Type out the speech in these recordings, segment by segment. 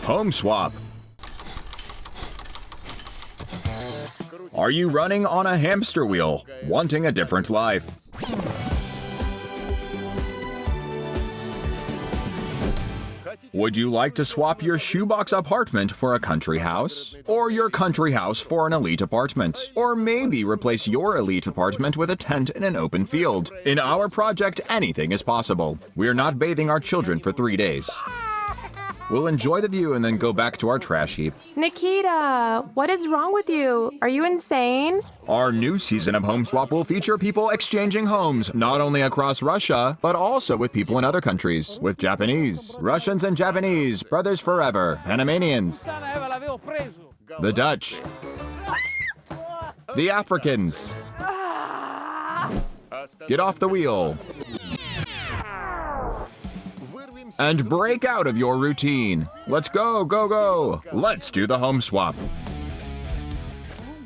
Home swap. Are you running on a hamster wheel, wanting a different life? Would you like to swap your shoebox apartment for a country house? Or your country house for an elite apartment? Or maybe replace your elite apartment with a tent in an open field? In our project, anything is possible. We're not bathing our children for 3 days. We'll enjoy the view and then go back to our trash heap. Nikita, what is wrong with you? Are you insane? Our new season of Home Swap will feature people exchanging homes, not only across Russia, but also with people in other countries. With Japanese, Russians and Japanese, brothers forever, Panamanians, the Dutch, the Africans. Get off the wheel and break out of your routine. Let's go, go, go. Let's do the home swap.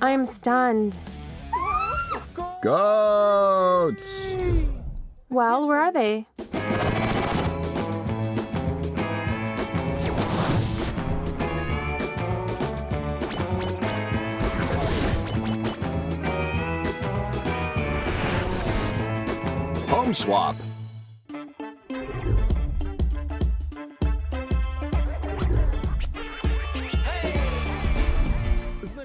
I am stunned. Goats. Well, where are they? Home swap.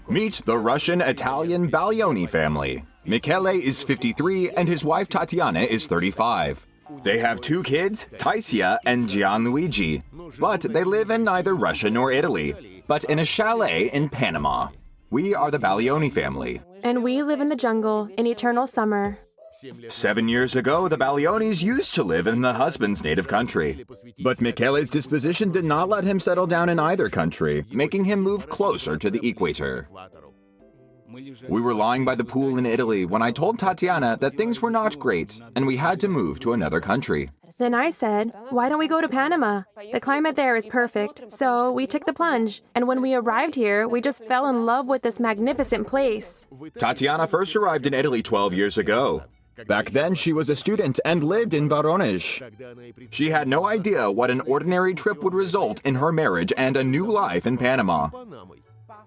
Meet the Russian-Italian Baglioni family. Michele is 53 and his wife Tatiana is 35. They have 2 kids, Tanya and Gianluigi, but they live in neither Russia nor Italy, but in a chalet in Panama. We are the Baglioni family. And we live in the jungle in eternal summer. 7 years ago, the Baglionis used to live in the husband's native country. But Michele's disposition did not let him settle down in either country, making him move closer to the equator. We were lying by the pool in Italy when I told Tatiana that things were not great and we had to move to another country. Then I said, why don't we go to Panama? The climate there is perfect. So we took the plunge. And when we arrived here, we just fell in love with this magnificent place. Tatiana first arrived in Italy 12 years ago. Back then, she was a student and lived in Voronezh. She had no idea what an ordinary trip would result in her marriage and a new life in Panama.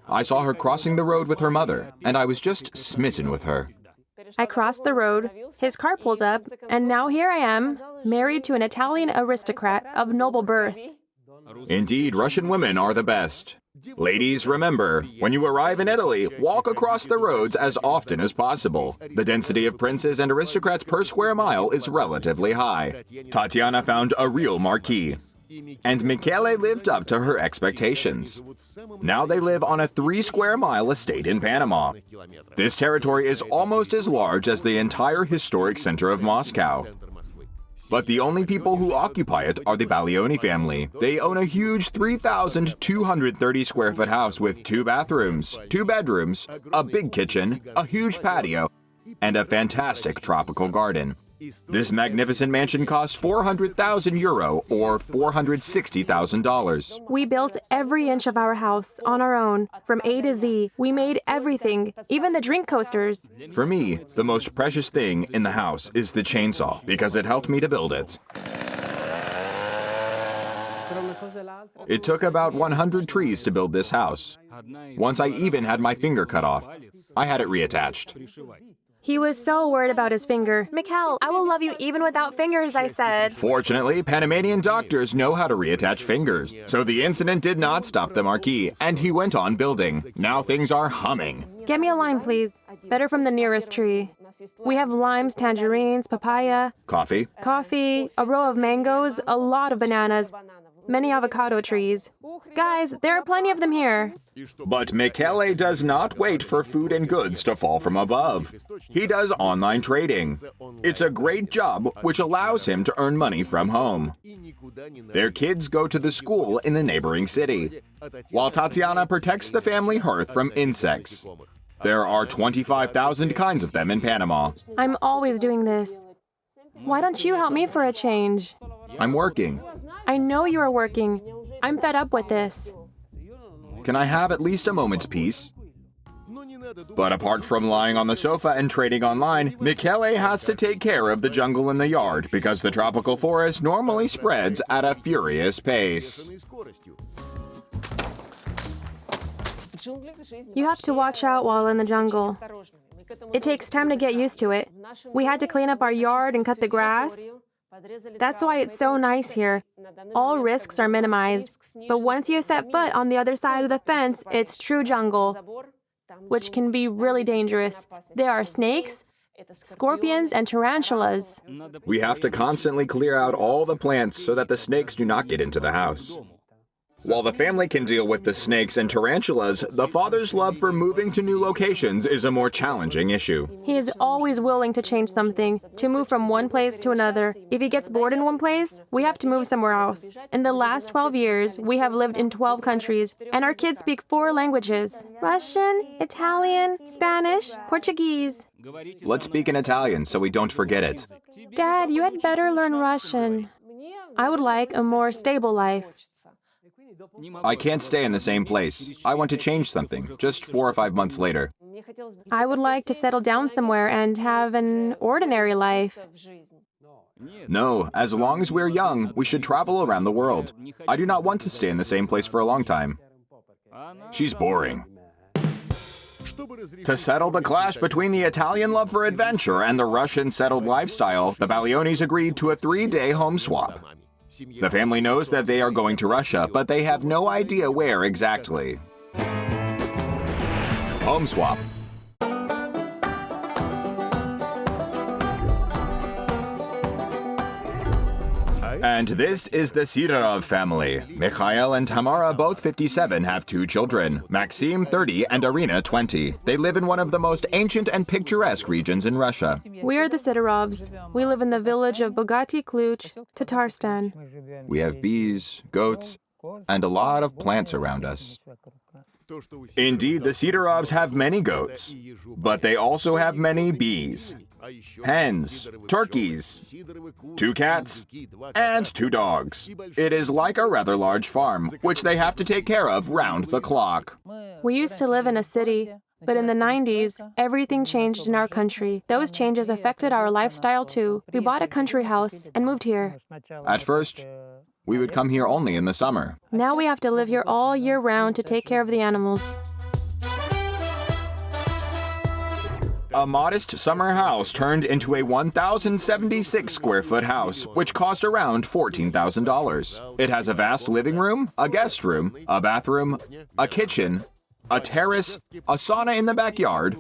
I saw her crossing the road with her mother, and I was just smitten with her. I crossed the road, his car pulled up, and now here I am, married to an Italian aristocrat of noble birth. Indeed, Russian women are the best. Ladies, remember, when you arrive in Italy, walk across the roads as often as possible. The density of princes and aristocrats per square mile is relatively high. Tatiana found a real marquis, and Michele lived up to her expectations. Now they live on a 3-square-mile estate in Panama. This territory is almost as large as the entire historic center of Moscow. But the only people who occupy it are the Baglioni family. They own a huge 3,230-square-foot house with 2 bathrooms, 2 bedrooms, a big kitchen, a huge patio, and a fantastic tropical garden. This magnificent mansion costs 400,000 euro or $460,000. We built every inch of our house on our own, from A to Z. We made everything, even the drink coasters. For me, the most precious thing in the house is the chainsaw, because it helped me to build it. It took about 100 trees to build this house. Once I even had my finger cut off. I had it reattached. He was so worried about his finger. Michele, I will love you even without fingers, I said. Fortunately, Panamanian doctors know how to reattach fingers. So the incident did not stop the marquis, and he went on building. Now things are humming. Get me a lime, please. Better from the nearest tree. We have limes, tangerines, papaya. Coffee. Coffee, a row of mangoes, a lot of bananas, many avocado trees. Guys, there are plenty of them here. But Michele does not wait for food and goods to fall from above. He does online trading. It's a great job which allows him to earn money from home. Their kids go to the school in the neighboring city, while Tatiana protects the family hearth from insects. There are 25,000 kinds of them in Panama. I'm always doing this. Why don't you help me for a change? I'm working. I know you are working. I'm fed up with this. Can I have at least a moment's peace? But apart from lying on the sofa and trading online, Michele has to take care of the jungle in the yard because the tropical forest normally spreads at a furious pace. You have to watch out while in the jungle. It takes time to get used to it. We had to clean up our yard and cut the grass. That's why it's so nice here. All risks are minimized. But once you set foot on the other side of the fence, it's true jungle, which can be really dangerous. There are snakes, scorpions, and tarantulas. We have to constantly clear out all the plants so that the snakes do not get into the house. While the family can deal with the snakes and tarantulas, the father's love for moving to new locations is a more challenging issue. He is always willing to change something, to move from one place to another. If he gets bored in one place, we have to move somewhere else. In the last 12 years, we have lived in 12 countries, and our kids speak 4 languages: Russian, Italian, Spanish, Portuguese. Let's speak in Italian so we don't forget it. Dad, you had better learn Russian. I would like a more stable life. I can't stay in the same place. I want to change something, just 4 or 5 months later. I would like to settle down somewhere and have an ordinary life. No, as long as we're young, we should travel around the world. I do not want to stay in the same place for a long time. She's boring. To settle the clash between the Italian love for adventure and the Russian settled lifestyle, the Baglionis agreed to a 3-day home swap. The family knows that they are going to Russia, but they have no idea where exactly. Home swap. And this is the Sidorov family. Mikhail and Tamara, both 57, have 2 children, Maxim, 30, and Irina, 20. They live in one of the most ancient and picturesque regions in Russia. We are the Sidorovs. We live in the village of Bogaty Klyuch, Tatarstan. We have bees, goats, and a lot of plants around us. Indeed, the Sidorovs have many goats, but they also have many bees, hens, turkeys, 2 cats, and 2 dogs. It is like a rather large farm, which they have to take care of round the clock. We used to live in a city, but in the 90s, everything changed in our country. Those changes affected our lifestyle too. We bought a country house and moved here. At first, we would come here only in the summer. Now we have to live here all year round to take care of the animals. A modest summer house turned into a 1,076 square foot house, which cost around $14,000. It has a vast living room, a guest room, a bathroom, a kitchen, a terrace, a sauna in the backyard,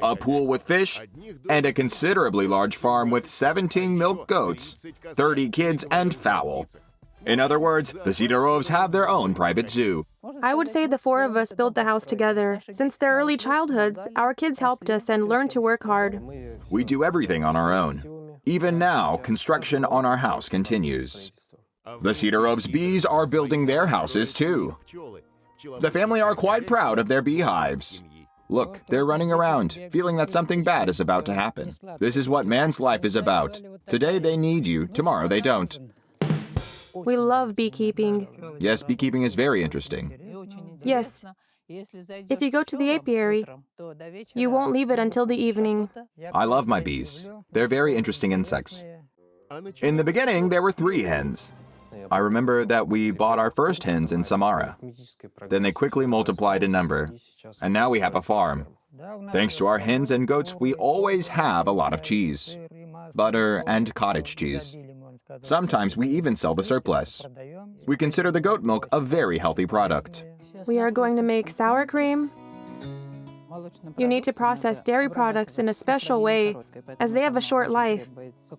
a pool with fish, and a considerably large farm with 17 milk goats, 30 kids, and fowl. In other words, the Sidorovs have their own private zoo. I would say the 4 of us built the house together. Since their early childhoods, our kids helped us and learned to work hard. We do everything on our own. Even now, construction on our house continues. The Sidorovs' bees are building their houses too. The family are quite proud of their beehives. Look, they're running around, feeling that something bad is about to happen. This is what man's life is about. Today they need you, tomorrow they don't. We love beekeeping. Yes, beekeeping is very interesting. Yes. If you go to the apiary, you won't leave it until the evening. I love my bees. They're very interesting insects. In the beginning, there were 3 hens. I remember that we bought our first hens in Samara. Then they quickly multiplied in number, and now we have a farm. Thanks to our hens and goats, we always have a lot of cheese, butter, and cottage cheese. Sometimes we even sell the surplus. We consider the goat milk a very healthy product. We are going to make sour cream. You need to process dairy products in a special way, as they have a short life.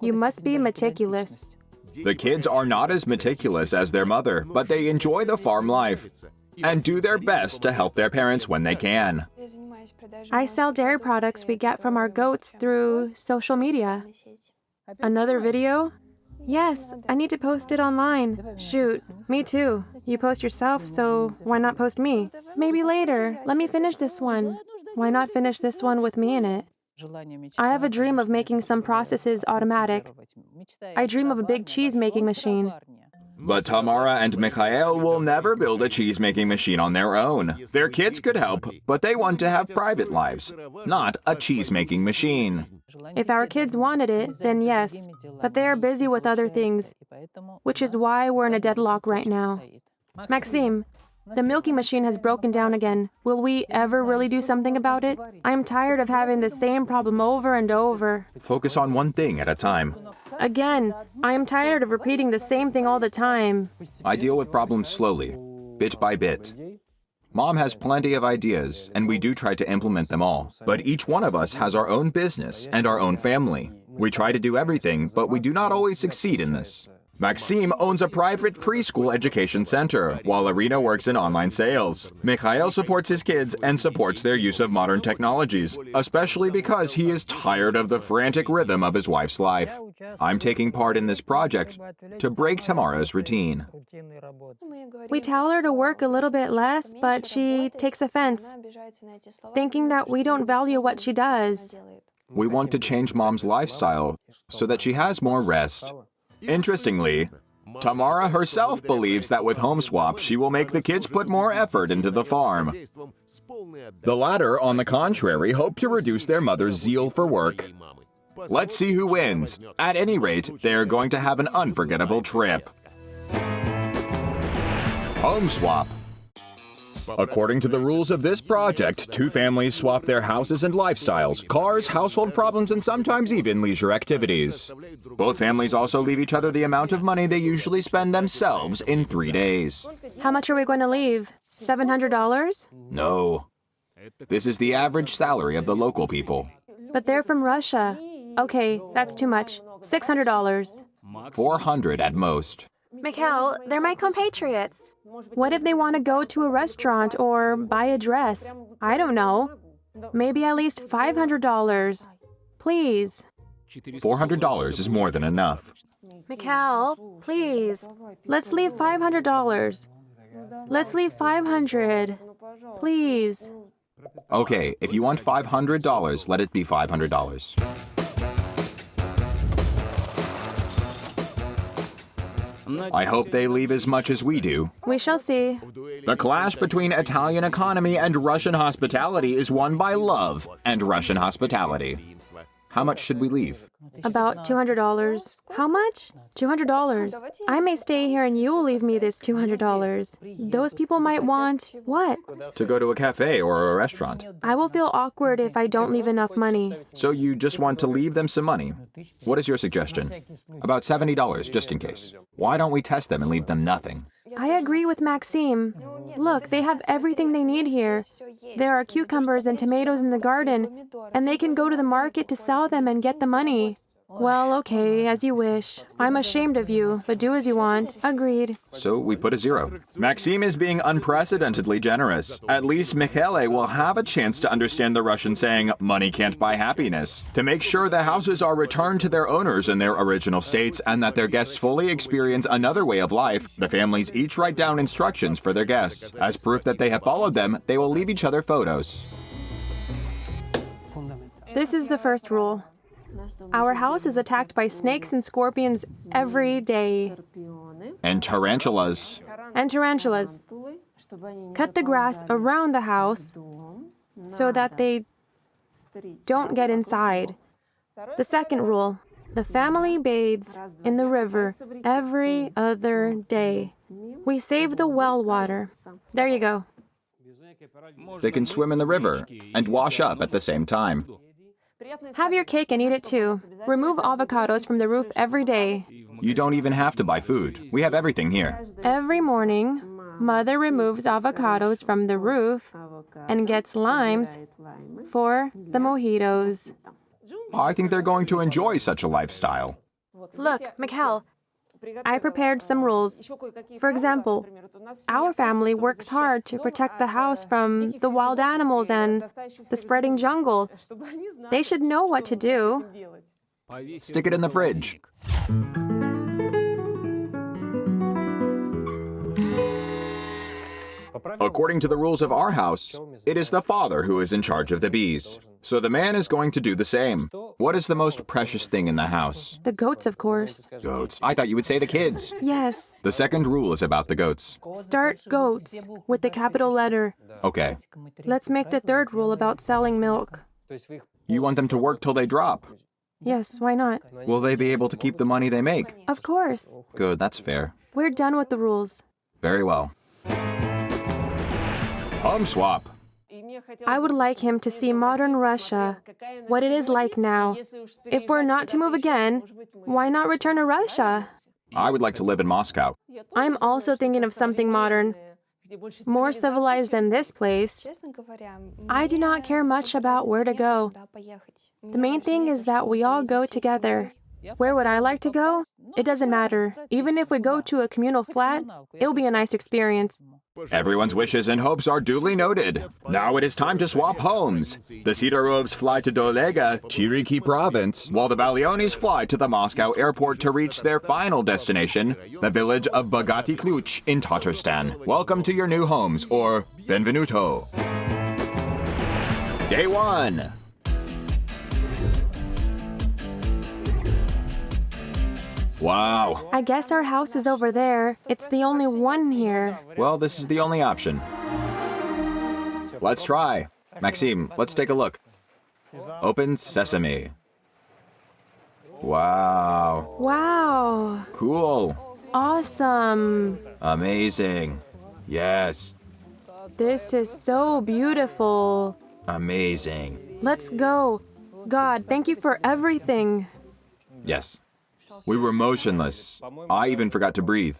You must be meticulous. The kids are not as meticulous as their mother, but they enjoy the farm life and do their best to help their parents when they can. I sell dairy products we get from our goats through social media. Another video? Yes, I need to post it online. Shoot, me too. You post yourself, so why not post me? Maybe later. Let me finish this one. Why not finish this one with me in it? I have a dream of making some processes automatic. I dream of a big cheese-making machine. But Tamara and Michele will never build a cheese-making machine on their own. Their kids could help, but they want to have private lives, not a cheese-making machine. If our kids wanted it, then yes, but they are busy with other things, which is why we're in a deadlock right now. Maxim, The milking machine has broken down again. Will we ever really do something about it? I'm tired of having the same problem over and over. Focus on one thing at a time. Again, I am tired of repeating the same thing all the time. I deal with problems slowly, bit by bit. Mom has plenty of ideas, and we do try to implement them all. But each one of us has our own business and our own family. We try to do everything, but we do not always succeed in this. Maxime owns a private preschool education center, while Irina works in online sales. Mikhail supports his kids and supports their use of modern technologies, especially because he is tired of the frantic rhythm of his wife's life. I'm taking part in this project to break Tamara's routine. We tell her to work a little bit less, but she takes offense, thinking that we don't value what she does. We want to change Mom's lifestyle so that she has more rest. Interestingly, Tamara herself believes that with home swap, she will make the kids put more effort into the farm. The latter, on the contrary, hope to reduce their mother's zeal for work. Let's see who wins. At any rate, they're going to have an unforgettable trip. Home swap. According to the rules of this project, two families swap their houses and lifestyles, cars, household problems, and sometimes even leisure activities. Both families also leave each other the amount of money they usually spend themselves in 3 days. How much are we going to leave? $700? No. This is the average salary of the local people. But they're from Russia. Okay, that's too much. $600. 400 at most. Michele, they're my compatriots. What if they want to go to a restaurant or buy a dress? I don't know. Maybe at least $500. Please. $400 is more than enough. Michele, please. Let's leave $500. Let's leave $500. Please. Okay, if you want $500, let it be $500. I hope they leave as much as we do. We shall see. The clash between Italian economy and Russian hospitality is won by love and Russian hospitality. How much should we leave? About $200. How much? $200. I may stay here and you will leave me this $200. Those people might want what? To go to a cafe or a restaurant. I will feel awkward if I don't leave enough money. So you just want to leave them some money. What is your suggestion? About $70, just in case. Why don't we test them and leave them nothing? I agree with Maxime. Look, they have everything they need here. There are cucumbers and tomatoes in the garden, and they can go to the market to sell them and get the money. Well, okay, as you wish. I'm ashamed of you, but do as you want. Agreed. So we put a 0. Maxime is being unprecedentedly generous. At least Michele will have a chance to understand the Russian saying, money can't buy happiness. To make sure the houses are returned to their owners in their original states and that their guests fully experience another way of life, the families each write down instructions for their guests. As proof that they have followed them, they will leave each other photos. This is the first rule. Our house is attacked by snakes and scorpions every day. And tarantulas. And tarantulas. Cut the grass around the house so that they don't get inside. The second rule, the family bathes in the river every other day. We save the well water. There you go. They can swim in the river and wash up at the same time. Have your cake and eat it too. Remove avocados from the roof every day. You don't even have to buy food. We have everything here. Every morning, Mother removes avocados from the roof and gets limes for the mojitos. I think they're going to enjoy such a lifestyle. Look, Michele, I prepared some rules. For example, our family works hard to protect the house from the wild animals and the spreading jungle. They should know what to do. Stick it in the fridge. According to the rules of our house, it is the father who is in charge of the bees. So the man is going to do the same. What is the most precious thing in the house? The goats, of course. Goats. I thought you would say the kids. Yes. The second rule is about the goats. Start goats with the capital letter. Okay. Let's make the third rule about selling milk. You want them to work till they drop. Yes, why not? Will they be able to keep the money they make? Of course. Good, that's fair. We're done with the rules. Very well. Home swap. I would like him to see modern Russia, what it is like now. If we're not to move again, why not return to Russia? I would like to live in Moscow. I'm also thinking of something modern, more civilized than this place. I do not care much about where to go. The main thing is that we all go together. Where would I like to go? It doesn't matter. Even if we go to a communal flat, it'll be a nice experience. Everyone's wishes and hopes are duly noted. Now it is time to swap homes. The Sidorovs fly to Dolega, Chiriki province, while the Baglionis fly to the Moscow airport to reach their final destination, the village of Bogaty Klyuch in Tatarstan. Welcome to your new homes, or benvenuto. Day 1. Wow. I guess our house is over there. It's the only one here. Well, this is the only option. Let's try. Maxime, let's take a look. Open sesame. Wow. Wow. Cool. Awesome. Amazing. Yes. This is so beautiful. Amazing. Let's go. God, thank you for everything. Yes. We were motionless. I even forgot to breathe.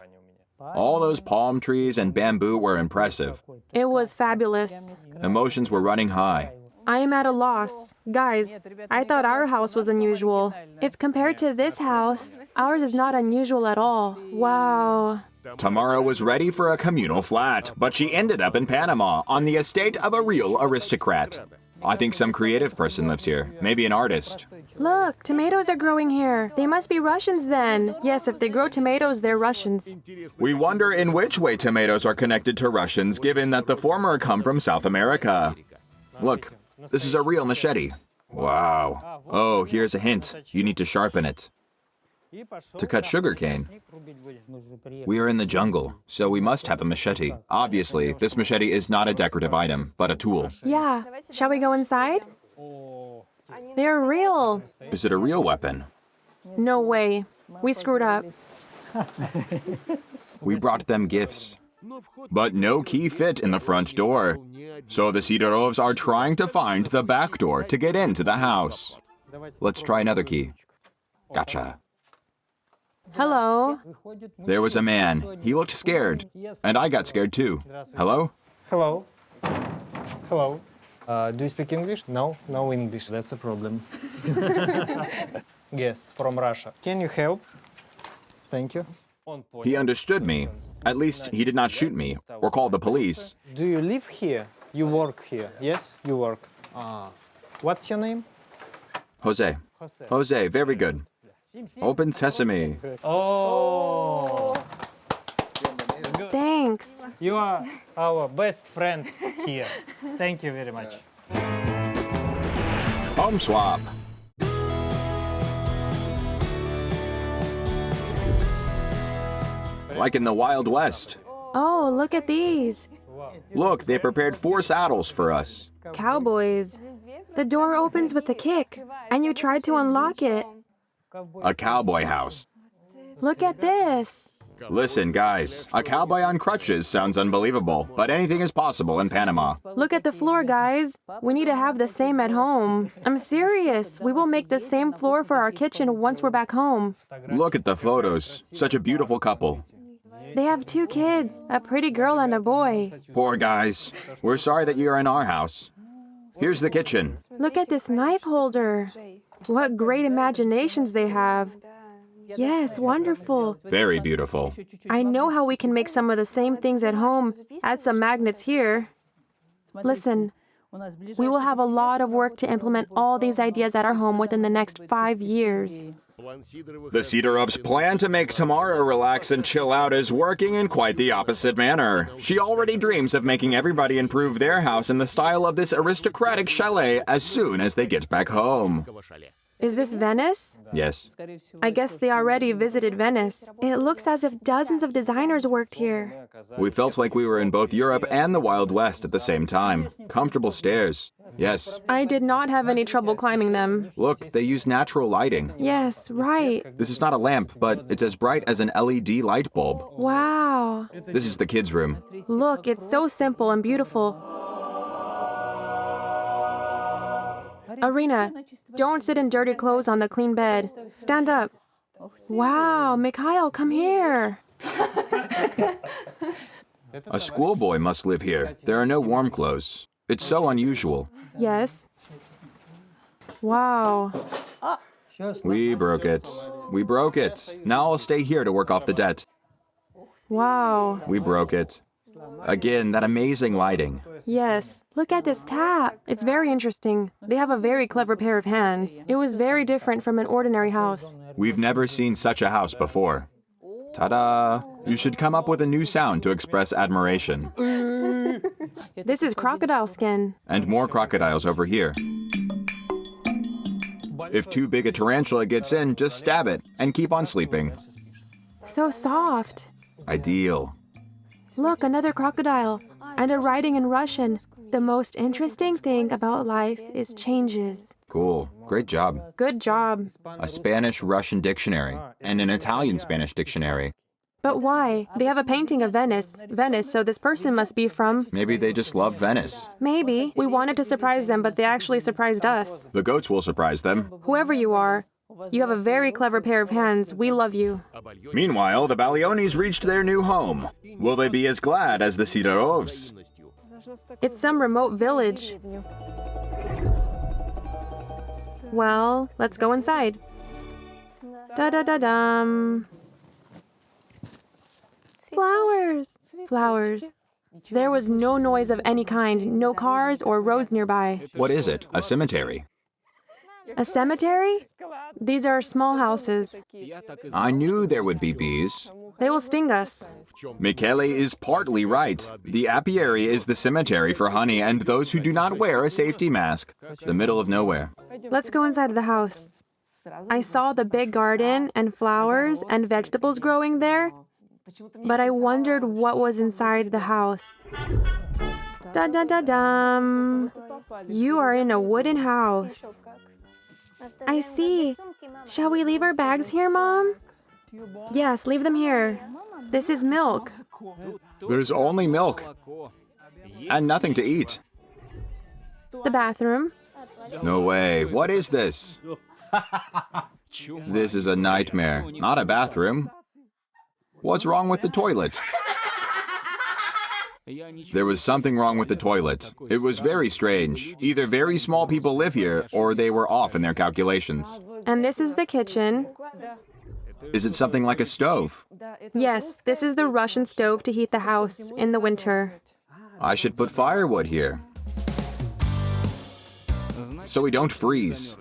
All those palm trees and bamboo were impressive. It was fabulous. Emotions were running high. I am at a loss. Guys, I thought our house was unusual. If compared to this house, ours is not unusual at all. Wow. Tamara was ready for a communal flat, but she ended up in Panama on the estate of a real aristocrat. I think some creative person lives here, maybe an artist. Look, tomatoes are growing here. They must be Russians then. Yes, if they grow tomatoes, they're Russians. We wonder in which way tomatoes are connected to Russians, given that the former come from South America. Look, this is a real machete. Wow. Oh, here's a hint. You need to sharpen it. To cut sugarcane. We are in the jungle, so we must have a machete. Obviously, this machete is not a decorative item, but a tool. Yeah. Shall we go inside? They're real. Is it a real weapon? No way. We screwed up. We brought them gifts. But no key fit in the front door. So the Sidorovs are trying to find the back door to get into the house. Let's try another key. Gotcha. Hello. There was a man. He looked scared. And I got scared too. Hello? Hello. Hello. Do you speak English? No, no English. That's a problem. Yes, from Russia. Can you help? Thank you. He understood me. At least he did not shoot me or call the police. Do you live here? You work here? Yes, you work. What's your name? Jose. Jose, very good. Open sesame. Oh, Thanks. you are our best friend here. Thank you very much. Home swap. Like in the Wild West. Oh, look at these. Look, they prepared 4 saddles for us. Cowboys. The door opens with a kick, and you tried to unlock it. A cowboy house. Look at this. Listen, guys, a cowboy on crutches sounds unbelievable, but anything is possible in Panama. Look at the floor, guys. We need to have the same at home. I'm serious. We will make the same floor for our kitchen once we're back home. Look at the photos. Such a beautiful couple. They have 2 kids, a pretty girl and a boy. Poor guys. We're sorry that you're in our house. Here's the kitchen. Look at this knife holder. What great imaginations they have. Yes, wonderful. Very beautiful. I know how we can make some of the same things at home. Add some magnets here. Listen, we will have a lot of work to implement all these ideas at our home within the next 5 years. The Sidorovs' plan to make Tamara relax and chill out is working in quite the opposite manner. She already dreams of making everybody improve their house in the style of this aristocratic chalet as soon as they get back home. Is this Venice? Yes. I guess they already visited Venice. It looks as if dozens of designers worked here. We felt like we were in both Europe and the Wild West at the same time. Comfortable stairs. Yes. I did not have any trouble climbing them. Look, they use natural lighting. Yes, right. This is not a lamp, but it's as bright as an LED light bulb. Wow. This is the kids' room. Look, it's so simple and beautiful. Arena, don't sit in dirty clothes on the clean bed. Stand up. Wow, Mikhail, come here. A schoolboy must live here. There are no warm clothes. It's so unusual. Yes. Wow. We broke it. We broke it. Now I'll stay here to work off the debt. Wow. We broke it. Again, that amazing lighting. Yes. Look at this tap. It's very interesting. They have a very clever pair of hands. It was very different from an ordinary house. We've never seen such a house before. Ta-da! You should come up with a new sound to express admiration. This is crocodile skin. And more crocodiles over here. If too big a tarantula gets in, just stab it and keep on sleeping. So soft. Ideal. Look, another crocodile. And a writing in Russian. The most interesting thing about life is changes. Cool. Great job. Good job. A Spanish-Russian dictionary and an Italian-Spanish dictionary. But why? They have a painting of Venice. Venice, so this person must be from... Maybe they just love Venice. Maybe. We wanted to surprise them, but they actually surprised us. The goats will surprise them. Whoever you are, you have a very clever pair of hands. We love you. Meanwhile, the Baglionis reached their new home. Will they be as glad as the Sidorovs? It's some remote village. Well, let's go inside. Da-da-da-dum. Flowers. Flowers. There was no noise of any kind, no cars or roads nearby. What is it? A cemetery? A cemetery? These are small houses. I knew there would be bees. They will sting us. Michele is partly right. The apiary is the cemetery for honey and those who do not wear a safety mask. The middle of nowhere. Let's go inside of the house. I saw the big garden and flowers and vegetables growing there, but I wondered what was inside the house. Da-da-da-dum. You are in a wooden house. I see. Shall we leave our bags here, Mom? Yes, leave them here. This is milk. There's only milk. And nothing to eat. The bathroom. No way. What is this? This is a nightmare. Not a bathroom. What's wrong with the toilet? There was something wrong with the toilet. It was very strange. Either very small people live here, or they were off in their calculations. And this is the kitchen. Is it something like a stove? Yes, this is the Russian stove to heat the house in the winter. I should put firewood here. So we don't freeze.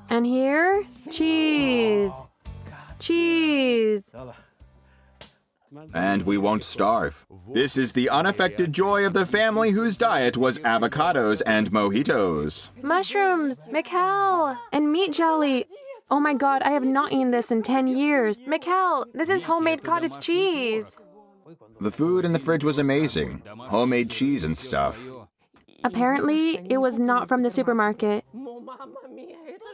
And here, cheese. Cheese. And we won't starve. This is the unaffected joy of the family whose diet was avocados and mojitos. Mushrooms, Michele, and meat jelly. Oh my God, I have not eaten this in 10 years. Michele, this is homemade cottage cheese. The food in the fridge was amazing. Homemade cheese and stuff. Apparently, it was not from the supermarket.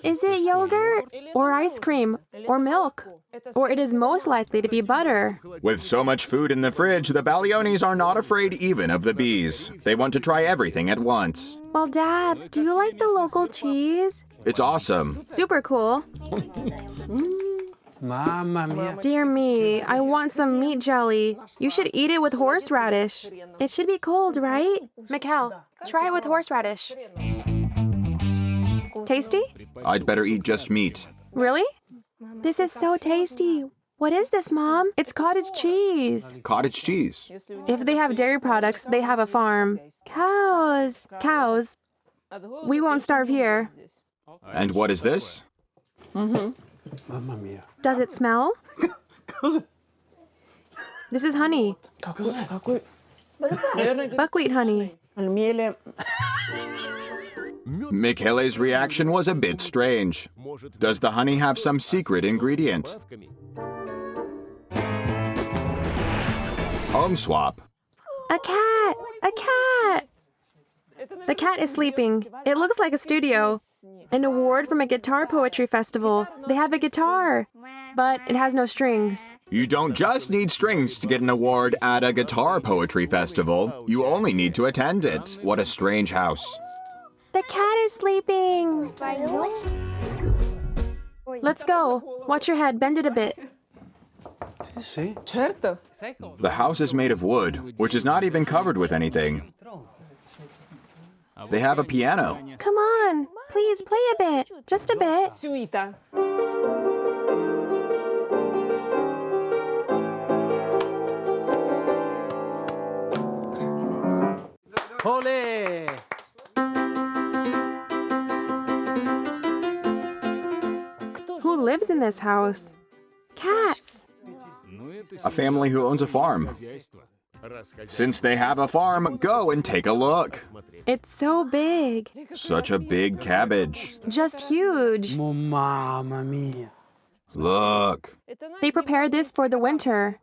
Is it yogurt? Or ice cream? Or milk? Or it is most likely to be butter. With so much food in the fridge, the Baglionis are not afraid even of the bees. They want to try everything at once. Well, Dad, do you like the local cheese? It's awesome. Super cool. Mamma mia. Dear me, I want some meat jelly. You should eat it with horseradish. It should be cold, right? Michele, try it with horseradish. Tasty? I'd better eat just meat. Really? This is so tasty. What is this, Mom? It's cottage cheese. Cottage cheese. If they have dairy products, they have a farm. Cows. Cows. We won't starve here. And what is this? Mamma mia. Does it smell? This is honey. Buckwheat honey. Michele's reaction was a bit strange. Does the honey have some secret ingredient? Home swap. A cat! A cat! The cat is sleeping. It looks like a studio. An award from a guitar poetry festival. They have a guitar, but it has no strings. You don't just need strings to get an award at a guitar poetry festival. You only need to attend it. What a strange house. The The cat is sleeping. Let's go. Watch your head. Bend it a bit. The house is made of wood, which is not even covered with anything. They have a piano. Come on. Please play a bit. Just a bit. Ole! Who lives in this house? Cats. A family who owns a farm. Since they have a farm, go and take a look. It's so big. Such a big cabbage. Just huge. Mamma mia. Look. They prepared this for the winter.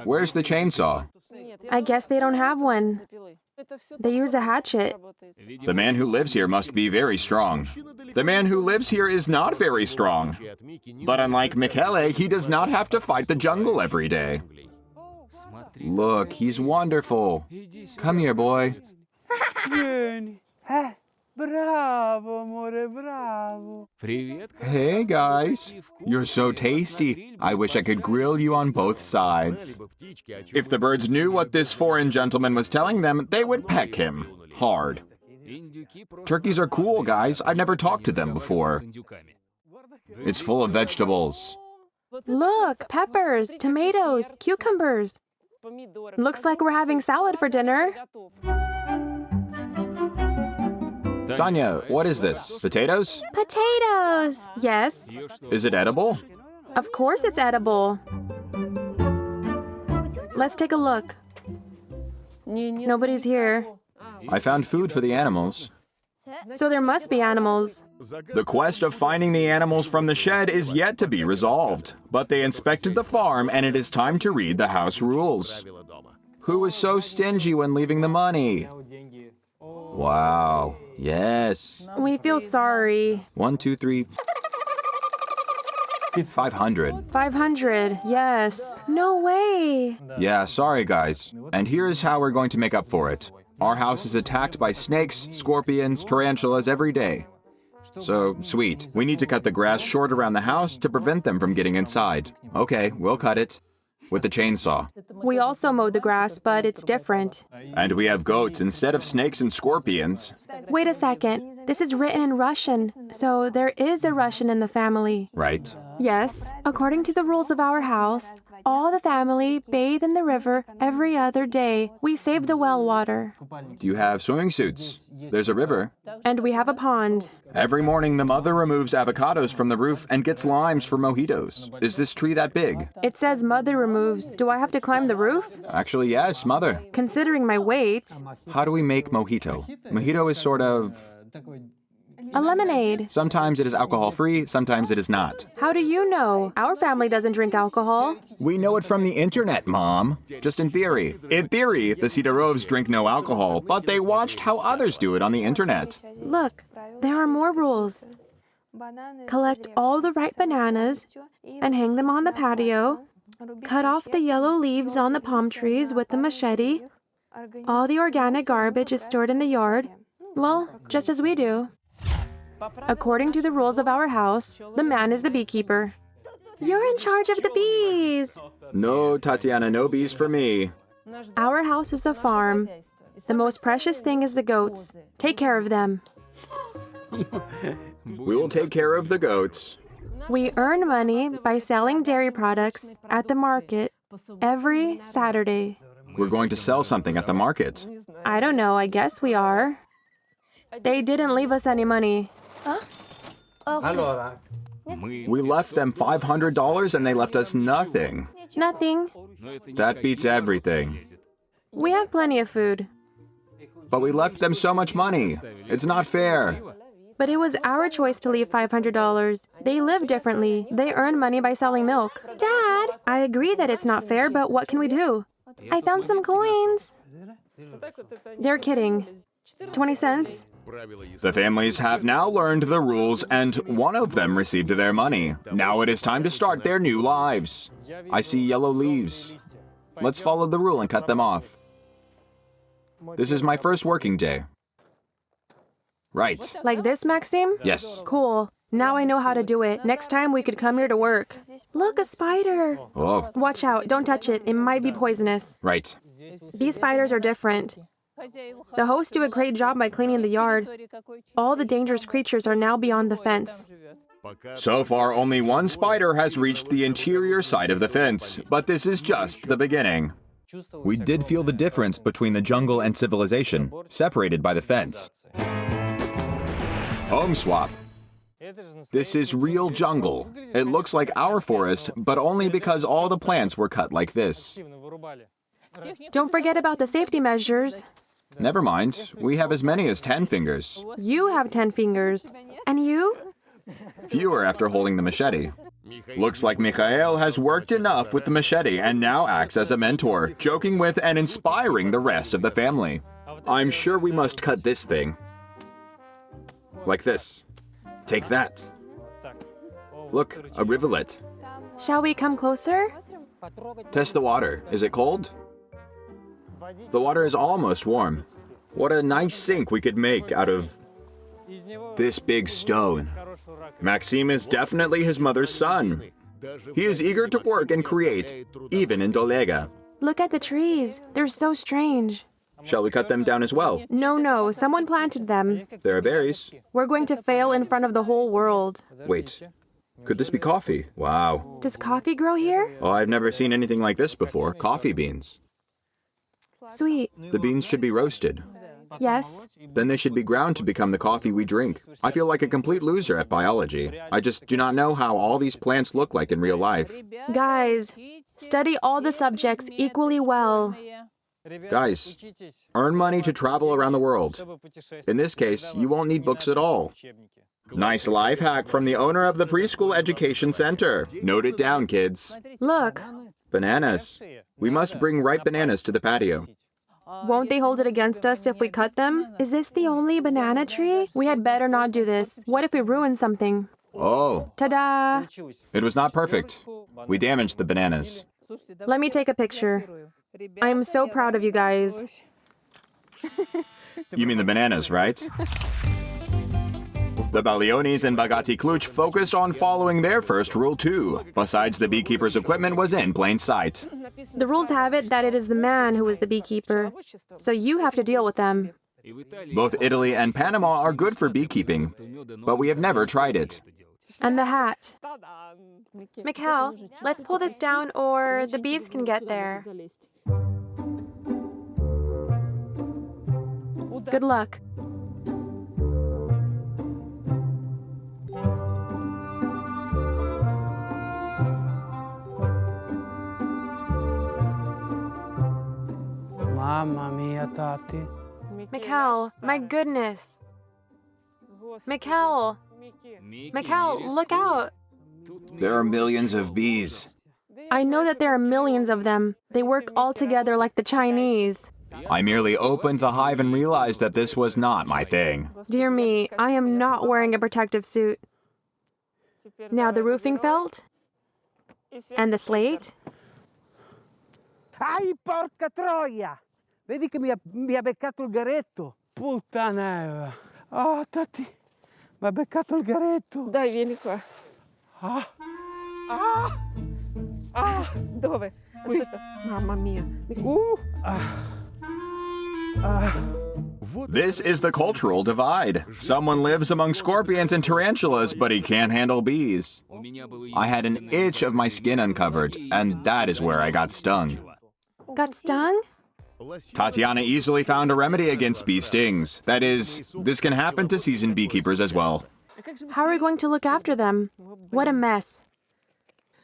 Where's the chainsaw? I guess they don't have one. They use a hatchet. The man who lives here must be very strong. The man who lives here is not very strong. But unlike Michele, he does not have to fight the jungle every day. Look, he's wonderful. Come here, boy. Bravo, amore, bravo. Hey, guys. You're so tasty. I wish I could grill you on both sides. If the birds knew what this foreign gentleman was telling them, they would peck him hard. Turkeys are cool, guys. I've never talked to them before. It's full of vegetables. Look, peppers, tomatoes, cucumbers. Looks like we're having salad for dinner. Tanya, what is this? Potatoes? Potatoes! Yes. Is it edible? Of course it's edible. Let's take a look. Nobody's here. I found food for the animals. So there must be animals. The quest of finding the animals from the shed is yet to be resolved, but they inspected the farm and it is time to read the house rules. Who was so stingy when leaving the money? Wow. Yes. We feel sorry. 1, 2, 3. 500. 500, yes. No way. Yeah, sorry guys. And here's how we're going to make up for it. Our house is attacked by snakes, scorpions, tarantulas every day. So, sweet. We need to cut the grass short around the house to prevent them from getting inside. Okay, we'll cut it. With the chainsaw. We also mowed the grass, but it's different. And we have goats instead of snakes and scorpions. Wait a second. This is written in Russian, so there is a Russian in the family. Right. Yes. According to the rules of our house, all the family bathe in the river every other day. We save the well water. Do you have swimming suits? There's a river. And we have a pond. Every morning, the mother removes avocados from the roof and gets limes for mojitos. Is this tree that big? It says mother removes. Do I have to climb the roof? Actually, yes, mother. Considering my weight. How do we make mojito? Mojito is sort of... A lemonade. Sometimes it is alcohol-free, sometimes it is not. How do you know? Our family doesn't drink alcohol. We know it from the internet, Mom. Just in theory. In theory, the Sidorovs drink no alcohol, but they watched how others do it on the internet. Look, there are more rules. Collect all the ripe bananas and hang them on the patio. Cut off the yellow leaves on the palm trees with the machete. All the organic garbage is stored in the yard. Well, just as we do. According to the rules of our house, the man is the beekeeper. You're in charge of the bees! No, Tatiana, no bees for me. Our house is a farm. The most precious thing is the goats. Take care of them. We will take care of the goats. We earn money by selling dairy products at the market every Saturday. We're going to sell something at the market. I don't know, I guess we are. They didn't leave us any money. Allora, We left them $500 and they left us nothing. Nothing. That beats everything. We have plenty of food. But we left them so much money. It's not fair. But it was our choice to leave $500. They live differently. They earn money by selling milk. Dad! I agree that it's not fair, but what can we do? I found some coins. They're kidding. 20 cents? The families have now learned the rules and one of them received their money. Now it is time to start their new lives. I see yellow leaves. Let's follow the rule and cut them off. This is my first working day. Right. Like this, Maxim? Yes. Cool. Now I know how to do it. Next time we could come here to work. Look, a spider. Oh, Watch out, don't touch it. It might be poisonous. right. These spiders are different. The hosts do a great job by cleaning the yard. All the dangerous creatures are now beyond the fence. So far, only one spider has reached the interior side of the fence, but this is just the beginning. We did feel the difference between the jungle and civilization, separated by the fence. Home swap. This is real jungle. It looks like our forest, but only because all the plants were cut like this. Don't forget about the safety measures. Never mind, we have as many as 10 fingers. You have 10 fingers. And you? Fewer after holding the machete. Looks like Mikhail has worked enough with the machete and now acts as a mentor, joking with and inspiring the rest of the family. I'm sure we must cut this thing. Like this. Take that. Look, a rivulet. Shall we come closer? Test the water. Is it cold? The water is almost warm. What a nice sink we could make out of this big stone. Maxim is definitely his mother's son. He is eager to work and create, even in Dolega. Look at the trees. They're so strange. Shall we cut them down as well? No, someone planted them. There are berries. We're going to fail in front of the whole world. Wait, could this be coffee? Wow. Does coffee grow here? Oh, I've never seen anything like this before. Coffee beans. Sweet. The beans should be roasted. Yes. Then they should be ground to become the coffee we drink. I feel like a complete loser at biology. I just do not know how all these plants look like in real life. Guys, study all the subjects equally well. Guys, earn money to travel around the world. In this case, you won't need books at all. Nice life hack from the owner of the preschool education center. Note it down, kids. Look, Bananas. We must bring ripe bananas to the patio. won't they hold it against us if we cut them? Is this the only banana tree? We had better not do this. What if we ruin something? Oh, Ta-da! it was not perfect. We damaged the bananas. Let me take a picture. I am so proud of you guys. You mean the bananas, right? The Baglionis and Bogaty Klyuch focused on following their first rule too. Besides, the beekeeper's equipment was in plain sight. The rules have it that it is the man who is the beekeeper, so you have to deal with them. Both Italy and Panama are good for beekeeping, but we have never tried it. And the hat. Michele, let's pull this down or the bees can get there. Good luck. Mamma mia, Tati. Michele, my goodness. Michele, look out. There are millions of bees. I know that there are millions of them. They work all together like the Chinese. I merely opened the hive and realized that this was not my thing. Dear me, I am not wearing a protective suit. Now the roofing felt? And the slate? Ai, porca troia! Vedi che mi ha beccato il garetto. Puttanella. Oh, Tati, mi ha beccato il garetto. Dai, vieni qua. Dove? Aspetta. Mamma mia. This is the cultural divide. Someone lives among scorpions and tarantulas, but he can't handle bees. I had an itch of my skin uncovered, and that is where I got stung. Got stung? Tatiana easily found a remedy against bee stings. That is, this can happen to seasoned beekeepers as well. How are we going to look after them? What a mess.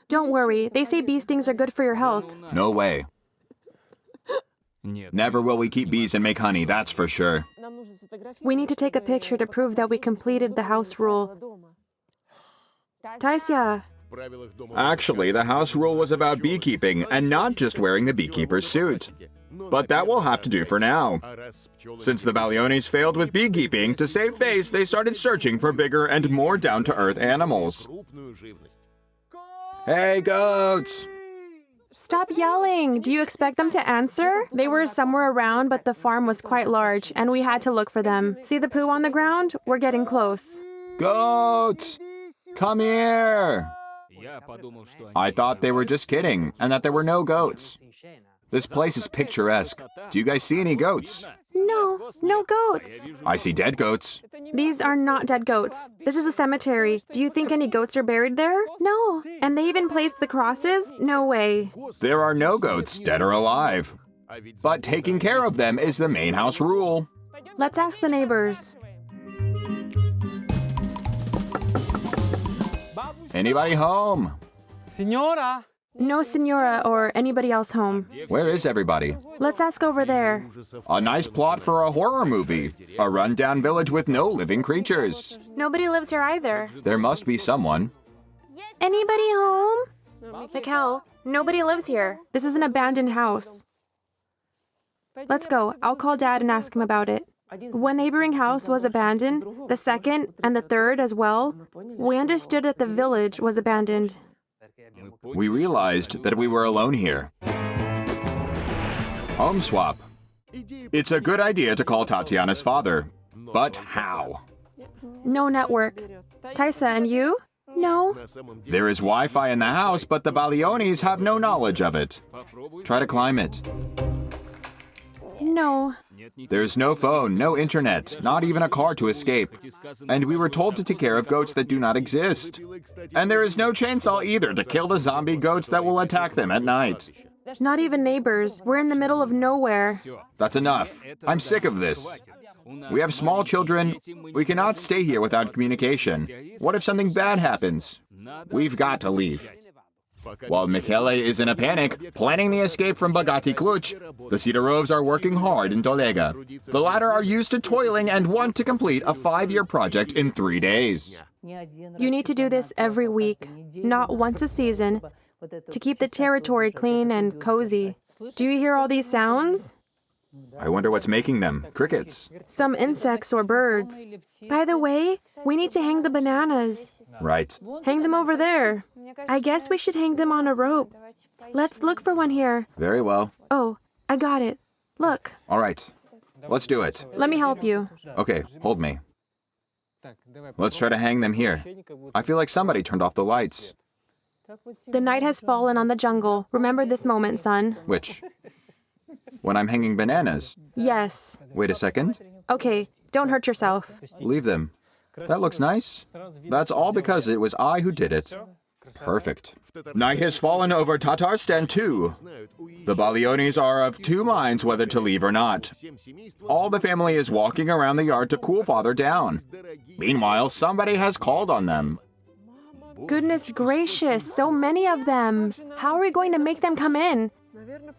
Don't worry, they say bee stings are good for your health. No way. Never will we keep bees and make honey, that's for sure. We need to take a picture to prove that we completed the house rule. Taisya, Actually, the house rule was about beekeeping and not just wearing the beekeeper's suit. But that will have to do for now. Since the Baglionis failed with beekeeping, to save face, they started searching for bigger and more down-to-earth animals. Hey, goats! Stop yelling! Do you expect them to answer? They were somewhere around, but the farm was quite large, and we had to look for them. See the poo on the ground? We're getting close. Goats! Come here! I thought they were just kidding, and that there were no goats. This place is picturesque. Do you guys see any goats? No, no goats. I see dead goats. These are not dead goats. This is a cemetery. Do you think any goats are buried there? No. And they even placed the crosses? No way. There are no goats, dead or alive. But taking care of them is the main house rule. Let's ask the neighbors. Anybody home? Signora? No senora or anybody else home. Where is everybody? Let's ask over there. A nice plot for a horror movie. A rundown village with no living creatures. Nobody lives here either. There must be someone. Anybody home? Michele, nobody lives here. This is an abandoned house. Let's go. I'll call Dad and ask him about it. One neighboring house was abandoned, the second and the third as well. We understood that the village was abandoned. We realized that we were alone here. Home swap. It's a good idea to call Tatiana's father. But how? No network. Taisa, and you? No. There is Wi-Fi in the house, but the Baglionis have no knowledge of it. Try to climb it. No. There's no phone, no internet, not even a car to escape. And we were told to take care of goats that do not exist. And there is no chainsaw either to kill the zombie goats that will attack them at night. Not even neighbors. We're in the middle of nowhere. That's enough. I'm sick of this. We have small children. We cannot stay here without communication. What if something bad happens? We've got to leave. While Michele is in a panic, planning the escape from Bogaty Klyuch, the Sidorovs are working hard in Tolega. The latter are used to toiling and want to complete a 5-year project in 3 days. You need to do this every week, not once a season, to keep the territory clean and cozy. Do you hear all these sounds? I wonder what's making them. Crickets. Some insects or birds. By the way, we need to hang the bananas. Right. Hang them over there. I guess we should hang them on a rope. Let's look for one here. Very well. Oh, I got it. Look. All right. Let's do it. Let me help you. Okay, hold me. Let's try to hang them here. I feel like somebody turned off the lights. The night has fallen on the jungle. Remember this moment, son. Which? When I'm hanging bananas. Yes. Wait a second. Okay, don't hurt yourself. Leave them. That looks nice. That's all because it was I who did it. Perfect. Night has fallen over Tatarstan too. The Baglionis are of two minds whether to leave or not. All the family is walking around the yard to cool father down. Meanwhile, somebody has called on them. Goodness gracious, so many of them. How are we going to make them come in?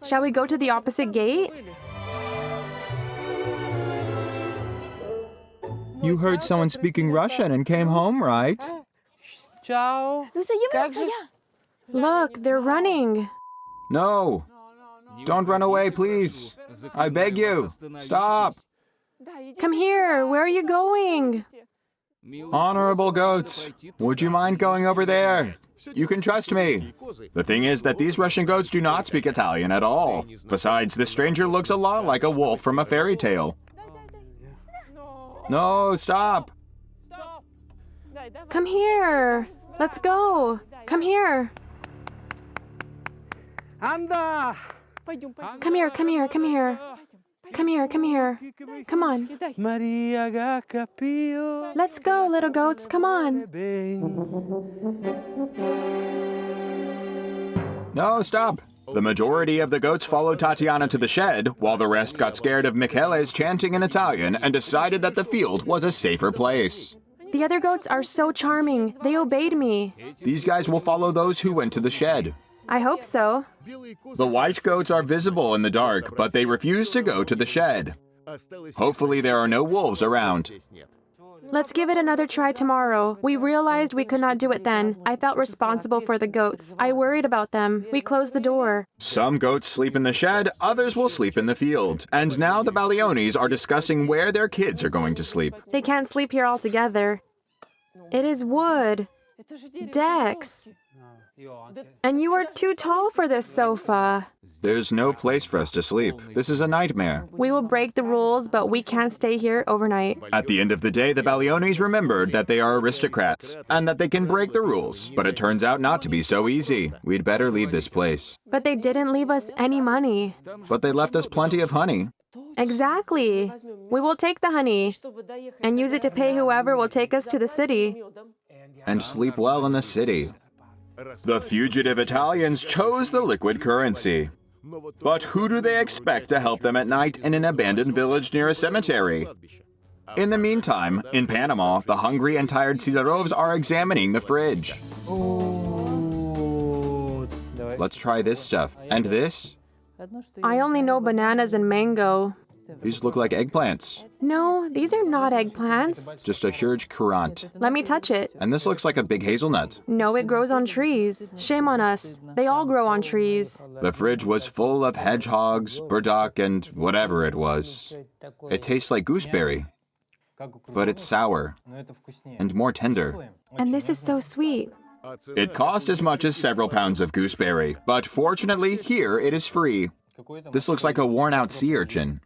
Shall we go to the opposite gate? You heard someone speaking Russian and came home, right? Ciao. Look, they're running. No. Don't run away, please. I beg you. Stop. Come here, where are you going? Honorable goats, would you mind going over there? You can trust me. The thing is that these Russian goats do not speak Italian at all. Besides, the stranger looks a lot like a wolf from a fairy tale. No, stop. Come here. Let's go. Come here. Anda. Come here, come here, come here. Come here, come here. Come on. Maria Capio. Let's go, little goats. Come on. No, stop. The majority of the goats followed Tatiana to the shed, while the rest got scared of Michele's chanting in Italian and decided that the field was a safer place. The other goats are so charming. They obeyed me. These guys will follow those who went to the shed. I hope so. The white goats are visible in the dark, but they refuse to go to the shed. Hopefully there are no wolves around. Let's give it another try tomorrow. We realized we could not do it then. I felt responsible for the goats. I worried about them. We closed the door. Some goats sleep in the shed, others will sleep in the field. And now the Baglionis are discussing where their kids are going to sleep. They can't sleep here all together. It is wood. Decks. And you are too tall for this sofa. There's no place for us to sleep. This is a nightmare. We will break the rules, but we can't stay here overnight. At the end of the day, the Baglionis remembered that they are aristocrats and that they can break the rules. But it turns out not to be so easy. We'd better leave this place. But they didn't leave us any money. But they left us plenty of honey. Exactly. We will take the honey and use it to pay whoever will take us to the city. And sleep well in the city. The fugitive Italians chose the liquid currency. But who do they expect to help them at night in an abandoned village near a cemetery? In the meantime, in Panama, the hungry and tired Sidorovs are examining the fridge. Let's try this stuff. And this? I only know bananas and mango. These look like eggplants. No, these are not eggplants. Just a huge currant. Let me touch it. And this looks like a big hazelnut. No, it grows on trees. Shame on us. They all grow on trees. The fridge was full of hedgehogs, burdock, and whatever it was. It tastes like gooseberry, but it's sour and more tender. And this is so sweet. It cost as much as several pounds of gooseberry, but fortunately, here it is free. This looks like a worn-out sea urchin,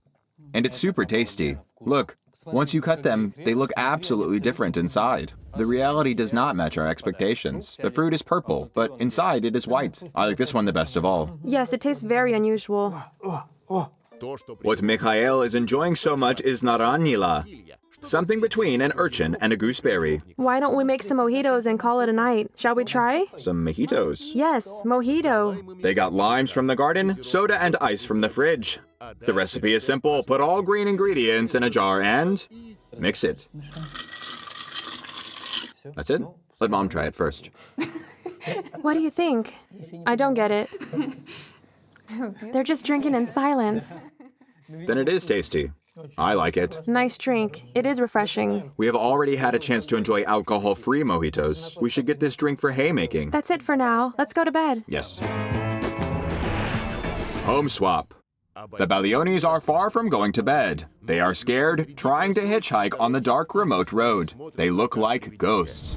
and it's super tasty. Look, once you cut them, they look absolutely different inside. The reality does not match our expectations. The fruit is purple, but inside it is white. I like this one the best of all. Yes, it tastes very unusual. What Mikhail is enjoying so much is naranjila, something between an urchin and a gooseberry. Why don't we make some mojitos and call it a night? Shall we try? Some mojitos. Yes, mojito. They got limes from the garden, soda and ice from the fridge. The recipe is simple. Put all green ingredients in a jar and mix it. That's it? Let Mom try it first. What do you think? I don't get it. They're just drinking in silence. Then it is tasty. I like it. Nice drink. It is refreshing. We have already had a chance to enjoy alcohol-free mojitos. We should get this drink for haymaking. That's it for now. Let's go to bed. Yes. Home swap. The Baglionis are far from going to bed. They are scared, trying to hitchhike on the dark, remote road. They look like ghosts.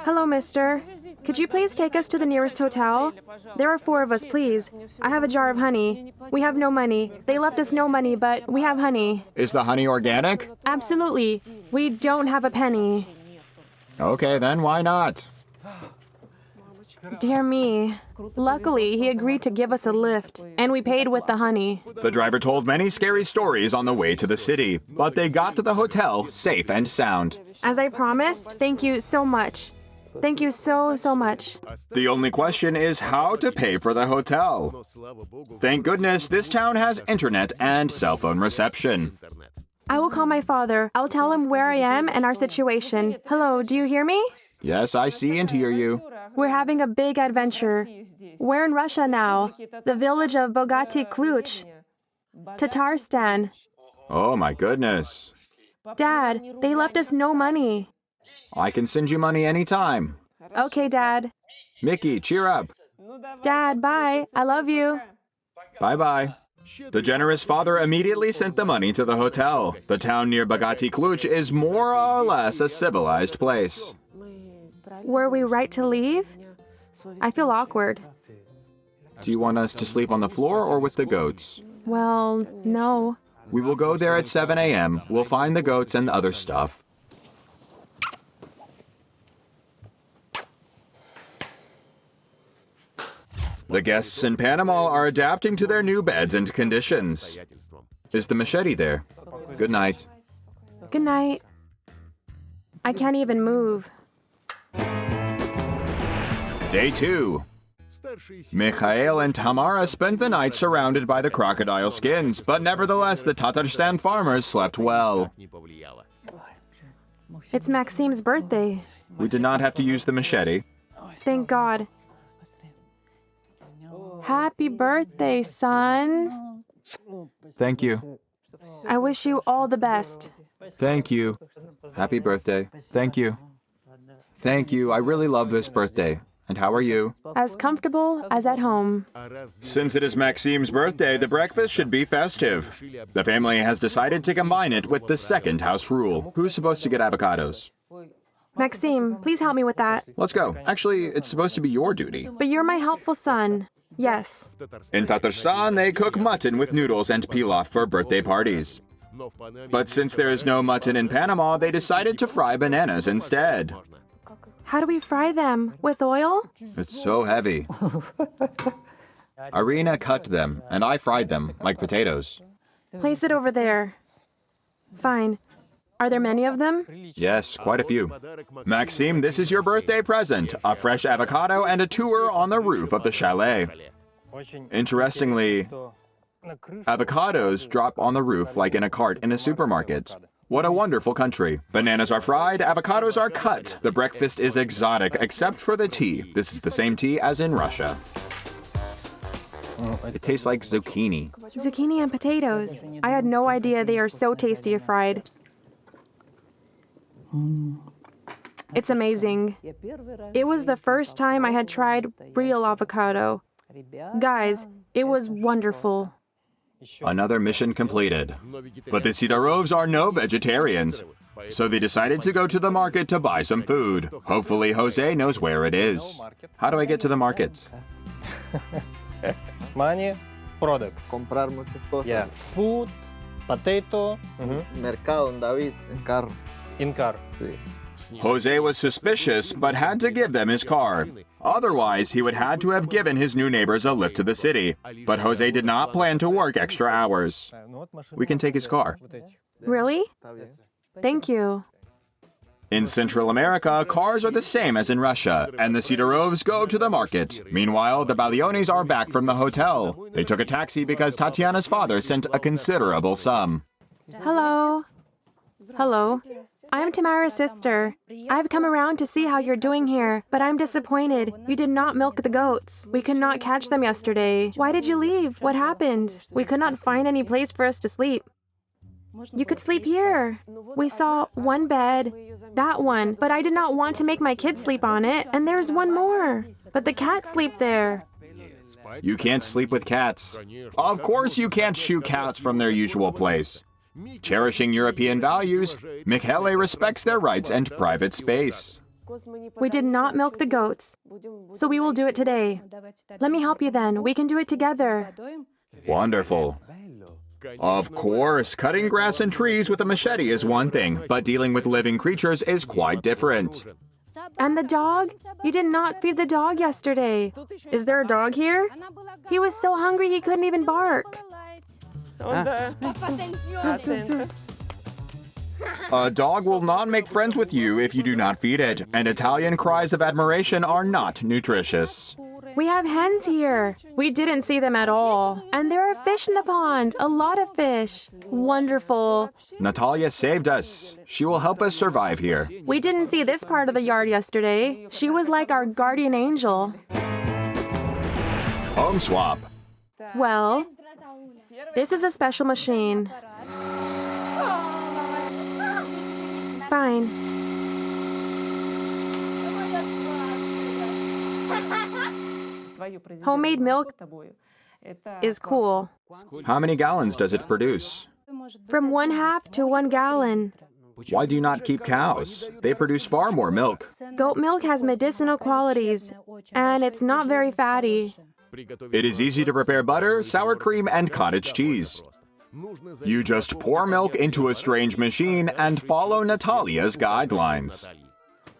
Hello, mister. Could you please take us to the nearest hotel? There are 4 of us, please. I have a jar of honey. We have no money. They left us no money, but we have honey. Is the honey organic? Absolutely. We don't have a penny. Okay, then why not? Dear me. Luckily, he agreed to give us a lift, and we paid with the honey. The driver told many scary stories on the way to the city, but they got to the hotel safe and sound. As I promised, thank you so much. Thank you so much. The only question is how to pay for the hotel. Thank goodness this town has internet and cell phone reception. I will call my father. I'll tell him where I am and our situation. Hello, do you hear me? Yes, I see and hear you. We're having a big adventure. We're in Russia now, the village of Bogaty Klyuch, Tatarstan. Oh my goodness. Dad, they left us no money. I can send you money anytime. Okay, Dad. Mickey, cheer up. Dad, bye. I love you. Bye-bye. The generous father immediately sent the money to the hotel. The town near Bogaty Klyuch is more or less a civilized place. Were we right to leave? I feel awkward. Do you want us to sleep on the floor or with the goats? Well, no. We will go there at 7 a.m. We'll find the goats and other stuff. The guests in Panama are adapting to their new beds and conditions. Is the machete there? Good night. Good night. I can't even move. Day 2. Mikhail and Tamara spent the night surrounded by the crocodile skins, but nevertheless the Tatarstan farmers slept well. It's Maxim's birthday. We did not have to use the machete. Thank God. Happy birthday, son. Thank you. I wish you all the best. Thank you. Happy birthday. Thank you. Thank you. I really love this birthday. And how are you? As comfortable as at home. Since it is Maxim's birthday, the breakfast should be festive. The family has decided to combine it with the second house rule. Who's supposed to get avocados? Maxime, please help me with that. Let's go. Actually, it's supposed to be your duty. But you're my helpful son. Yes. In Tatarstan, they cook mutton with noodles and pilaf for birthday parties. But since there is no mutton in Panama, they decided to fry bananas instead. How do we fry them? With oil? It's so heavy. Irina cut them, and I fried them like potatoes. Place it over there. Fine. Are there many of them? Yes, quite a few. Maxime, this is your birthday present, a fresh avocado and a tour on the roof of the chalet. Interestingly, avocados drop on the roof like in a cart in a supermarket. What a wonderful country. Bananas are fried, avocados are cut. The breakfast is exotic, except for the tea. This is the same tea as in Russia. It tastes like zucchini. Zucchini and potatoes. I had no idea they are so tasty if fried. It's amazing. It was the first time I had tried real avocado. Guys, it was wonderful. Another mission completed. But the Sidorovs are no vegetarians, so they decided to go to the market to buy some food. Hopefully Jose knows where it is. How do I get to the market? Money, products. Comprar muchas cosas. Yeah, food, potato, Mercado, David, en carro. in car. Sí. Jose was suspicious, but had to give them his car. Otherwise, he would had to have given his new neighbors a lift to the city. But Jose did not plan to work extra hours. We can take his car. Really? Thank you. In Central America, cars are the same as in Russia, and the Sidorovs go to the market. Meanwhile, the Baglionis are back from the hotel. They took a taxi because Tatiana's father sent a considerable sum. Hello. Hello. I'm Tamara's sister. I've come around to see how you're doing here, but I'm disappointed. You did not milk the goats. We could not catch them yesterday. Why did you leave? What happened? We could not find any place for us to sleep. You could sleep here. We saw one bed, that one, but I did not want to make my kids sleep on it, and there's one more. But the cats sleep there. You can't sleep with cats. Of course you can't shoo cats from their usual place. Cherishing European values, Michele respects their rights and private space. We did not milk the goats, so we will do it today. Let me help you then. We can do it together. Wonderful. Of course, cutting grass and trees with a machete is one thing, but dealing with living creatures is quite different. And the dog? You did not feed the dog yesterday. Is there a dog here? He was so hungry he couldn't even bark. A dog will not make friends with you if you do not feed it, and Italian cries of admiration are not nutritious. We have hens here. We didn't see them at all. And there are fish in the pond, a lot of fish. Wonderful. Natalia saved us. She will help us survive here. We didn't see this part of the yard yesterday. She was like our guardian angel. Home swap. Well, this is a special machine. Fine. Homemade milk is cool. How many gallons does it produce? From 1/2 to 1 gallon. Why do you not keep cows? They produce far more milk. Goat milk has medicinal qualities, and it's not very fatty. It is easy to prepare butter, sour cream, and cottage cheese. You just pour milk into a strange machine and follow Natalia's guidelines.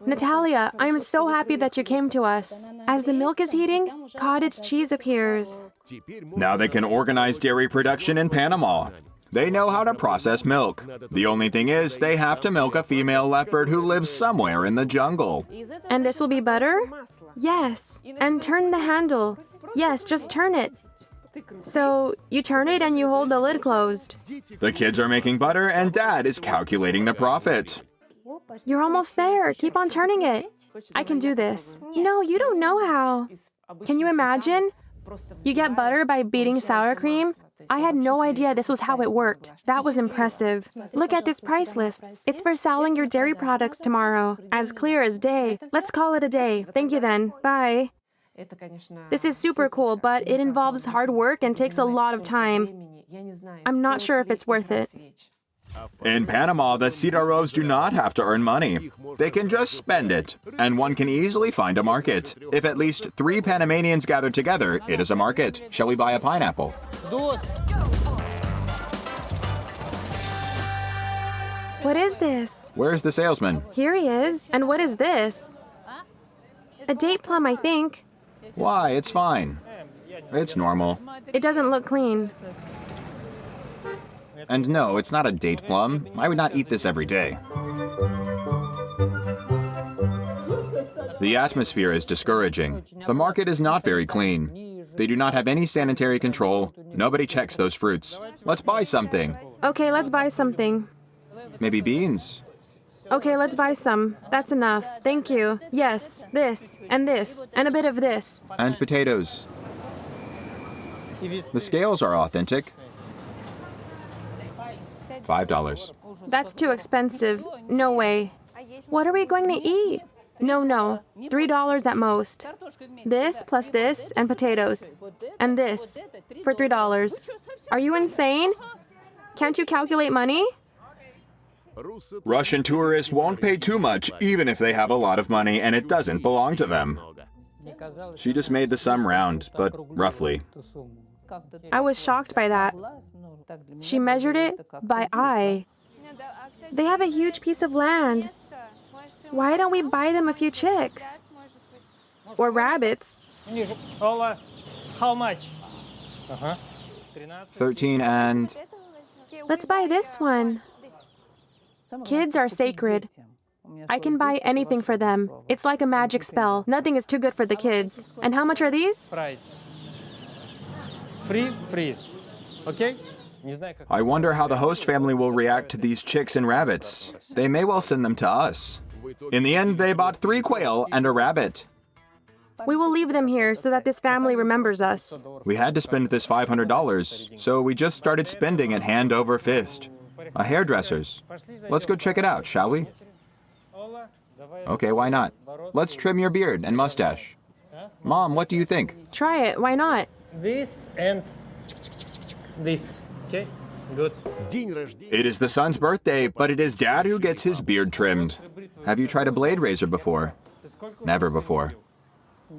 Natalia, I am so happy that you came to us. As the milk is heating, cottage cheese appears. Now they can organize dairy production in Panama. They know how to process milk. The only thing is, they have to milk a female leopard who lives somewhere in the jungle. And this will be butter? Yes. And turn the handle. Yes, just turn it. So you turn it and you hold the lid closed. The kids are making butter and Dad is calculating the profit. You're almost there. Keep on turning it. I can do this. No, you don't know how. Can you imagine? You get butter by beating sour cream? I had no idea this was how it worked. That was impressive. Look at this price list. It's for selling your dairy products tomorrow. As clear as day. Let's call it a day. Thank you then. Bye. This is super cool, but it involves hard work and takes a lot of time. I'm not sure if it's worth it. In Panama, the Sidorovs do not have to earn money. They can just spend it, and one can easily find a market. If at least 3 Panamanians gather together, it is a market. Shall we buy a pineapple? What is this? Where's the salesman? Here he is. And what is this? A date plum, I think. Why, it's fine. It's normal. It doesn't look clean. And no, it's not a date plum. I would not eat this every day. The atmosphere is discouraging. The market is not very clean. They do not have any sanitary control. Nobody checks those fruits. Let's buy something. Okay, let's buy something. Maybe beans. Okay, let's buy some. That's enough. Thank you. Yes, this, and a bit of this. And potatoes. The scales are authentic. $5. That's too expensive. No way. What are we going to eat? No. $3 at most. This plus this and potatoes. And this for $3. Are you insane? Can't you calculate money? Russian tourists won't pay too much, even if they have a lot of money and it doesn't belong to them. She just made the sum round, but roughly. I was shocked by that. She measured it by eye. They have a huge piece of land. Why don't we buy them a few chicks? Or rabbits? Ola, how much? 13 and... Let's buy this one. Kids are sacred. I can buy anything for them. It's like a magic spell. Nothing is too good for the kids. And how much are these? Price. Free. Okay? I wonder how the host family will react to these chicks and rabbits. They may well send them to us. In the end, they bought 3 quail and a rabbit. We will leave them here so that this family remembers us. We had to spend this $500, so we just started spending it hand over fist. A hairdresser's. Let's go check it out, shall we? Okay, why not? Let's trim your beard and mustache. Mom, what do you think? Try it, why not? This and this. Okay? Good. It is the son's birthday, but it is Dad who gets his beard trimmed. Have you tried a blade razor before? Never before.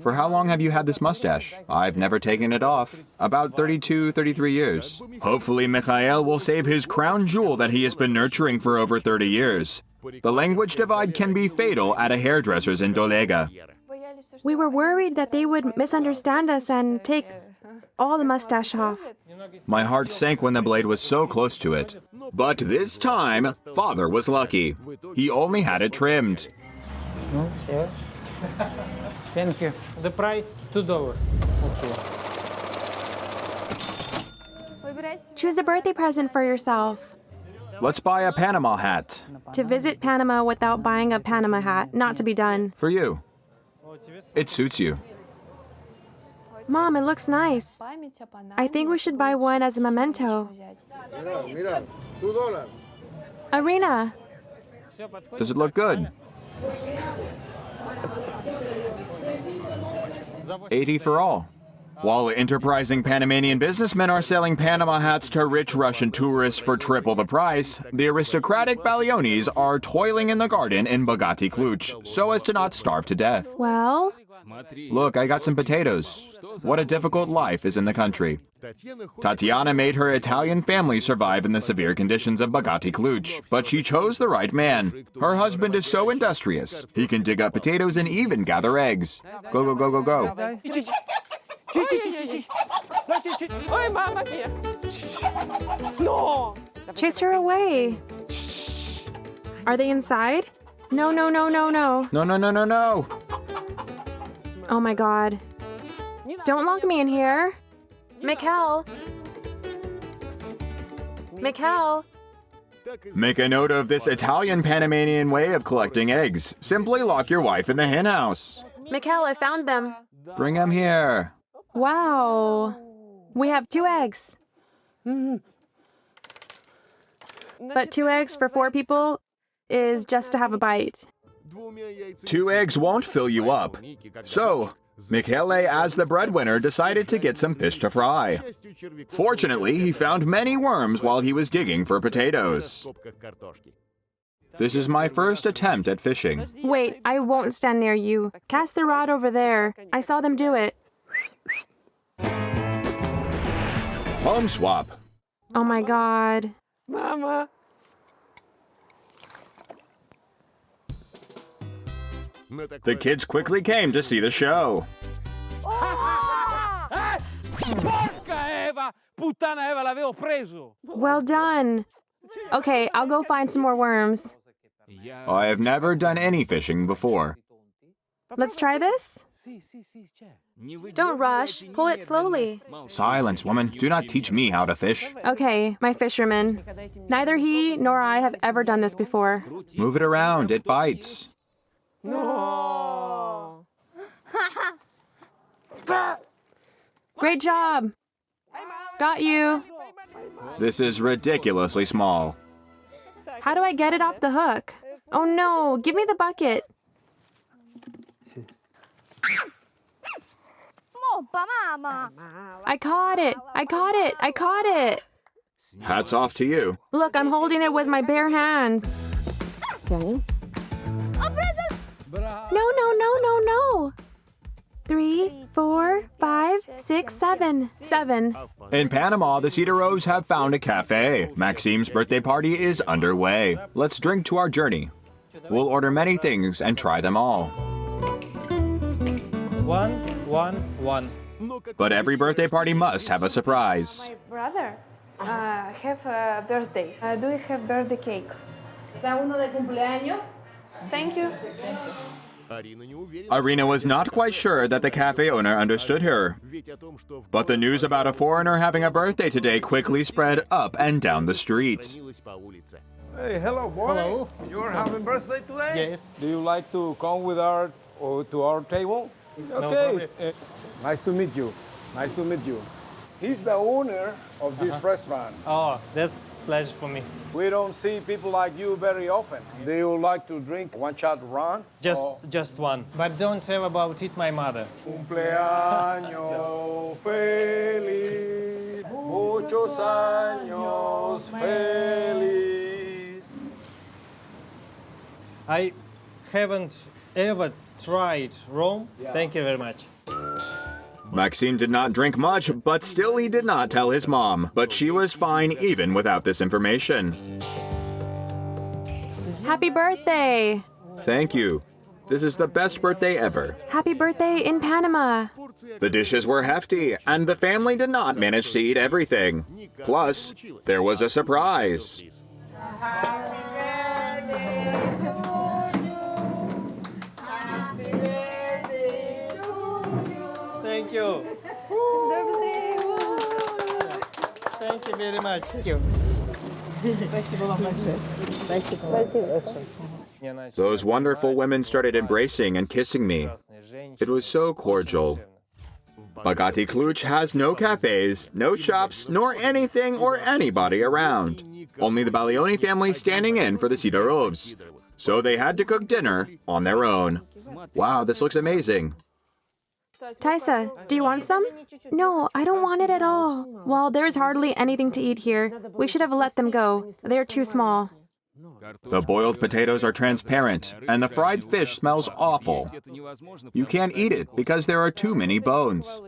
For how long have you had this mustache? I've never taken it off. About 32, 33 years. Hopefully Mikhail will save his crown jewel that he has been nurturing for over 30 years. The language divide can be fatal at a hairdresser's in Dolega. We were worried that they would misunderstand us and take all the mustache off. My heart sank when the blade was so close to it. But this time, Father was lucky. He only had it trimmed. Thank you. The price, $2. Okay. Choose a birthday present for yourself. Let's buy a Panama hat. To visit Panama without buying a Panama hat, not to be done. For you. It suits you. Mom, it looks nice. I think we should buy one as a memento. Arena. Does it look good? 80 for all. While enterprising Panamanian businessmen are selling Panama hats to rich Russian tourists for triple the price, the aristocratic Baglionis are toiling in the garden in Bogaty Klyuch so as to not starve to death. Well, Look, I got some potatoes. What a difficult life is in the country. Tatiana made her Italian family survive in the severe conditions of Bogaty Klyuch, but she chose the right man. Her husband is so industrious. He can dig up potatoes and even gather eggs. Go, go, go, go, go. Oi, mamma mia. No. chase her away. Are they inside? No. No, no, no, no, no. Oh my God. Don't lock me in here. Michele. Michele. Make a note of this Italian Panamanian way of collecting eggs. Simply lock your wife in the henhouse. Michele, I found them. Bring them here. Wow. We have 2 eggs. But 2 eggs for 4 people is just to have a bite. 2 eggs won't fill you up. So, Michele, as the breadwinner, decided to get some fish to fry. Fortunately, he found many worms while he was digging for potatoes. This is my first attempt at fishing. Wait, I won't stand near you. Cast the rod over there. I saw them do it. Home swap. Oh my god. Mama. The kids quickly came to see the show. Porca Eva! Puttana Eva, l'avevo preso! Well done. Okay, I'll go find some more worms. I have never done any fishing before. Let's try this? Sì, sì, sì, c'è. Don't rush. Pull it slowly. Silence, woman. Do not teach me how to fish. Okay, my fisherman. Neither he nor I have ever done this before. Move it around. It bites. No. Great job. Got you. This is ridiculously small. How do I get it off the hook? Oh no, give me the bucket. I caught it. I caught it. I caught it. Hats off to you. Look, I'm holding it with my bare hands. No, no, no, no, no. 3, 4, 5, 6, 7. 7. In Panama, the Sidorovs have found a cafe. Maxime's birthday party is underway. Let's drink to our journey. We'll order many things and try them all. 1, 1, 1. But every birthday party must have a surprise. Brother, have a birthday. Do you have birthday cake? ¿Da uno de cumpleaños? Thank you. Irina was not quite sure that the cafe owner understood her. But the news about a foreigner having a birthday today quickly spread up and down the street. Hey, hello, boy. Hello. You're having birthday today? Yes. Do you like to come with our to our table? No Okay. problem. Nice to meet you. Nice to meet you. He's the owner of this restaurant. Oh, that's a pleasure for me. We don't see people like you very often. Do you like to drink one shot rum? Just one. But don't tell about it my mother. Cumpleaños feliz, muchos años feliz. I haven't ever tried rum. Thank you very much. Maxime did not drink much, but still he did not tell his mom. But she was fine even without this information. Happy birthday. Thank you. This is the best birthday ever. Happy birthday in Panama. The dishes were hefty, and the family did not manage to eat everything. Plus, there was a surprise. Thank you. Thank you very much. Thank you. Those wonderful women started embracing and kissing me. It was so cordial. Bogaty Klyuch has no cafes, no shops, nor anything or anybody around. Only the Baglioni family standing in for the Sidorovs. So they had to cook dinner on their own. Wow, this looks amazing. Taisa, do you want some? No, I don't want it at all. Well, there's hardly anything to eat here. We should have let them go. They're too small. The boiled potatoes are transparent, and the fried fish smells awful. You can't eat it because there are too many bones.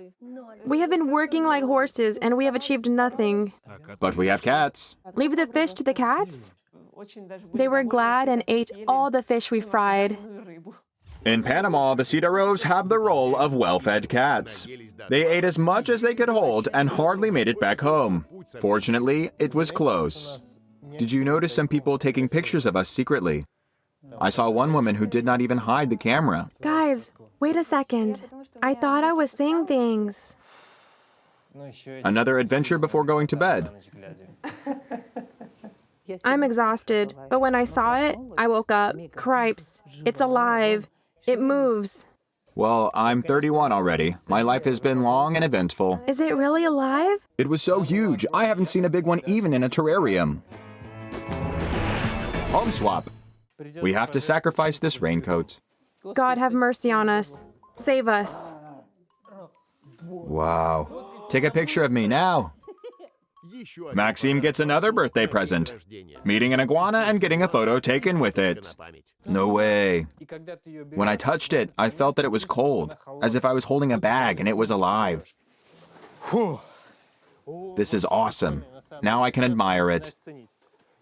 We have been working like horses, and we have achieved nothing. But we have cats. Leave the fish to the cats? They were glad and ate all the fish we fried. In Panama, the Sidorovs have the role of well-fed cats. They ate as much as they could hold and hardly made it back home. Fortunately, it was close. Did you notice some people taking pictures of us secretly? I saw one woman who did not even hide the camera. Guys, wait a second. I thought I was seeing things. Another adventure before going to bed. I'm exhausted, but when I saw it, I woke up. Cripes, it's alive. It moves. Well, I'm 31 already. My life has been long and eventful. Is it really alive? It was so huge, I haven't seen a big one even in a terrarium. Home swap. We have to sacrifice this raincoat. God have mercy on us. Save us. Wow. Take a picture of me now. Maxime gets another birthday present. Meeting an iguana and getting a photo taken with it. No way. When I touched it, I felt that it was cold, as if I was holding a bag and it was alive. This is awesome. Now I can admire it.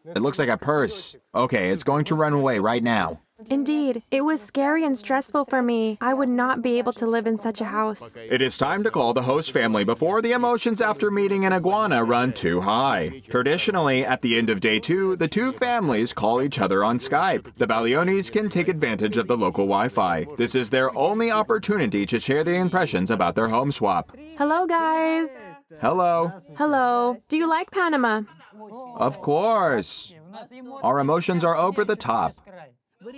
It looks like a purse. Okay, it's going to run away right now. Indeed, it was scary and stressful for me. I would not be able to live in such a house. It is time to call the host family before the emotions after meeting an iguana run too high. Traditionally, at the end of day 2, the two families call each other on Skype. The Baglionis can take advantage of the local Wi-Fi. This is their only opportunity to share their impressions about their home swap. Hello, guys. Hello. Hello. Do you like Panama? Of course. Our emotions are over the top.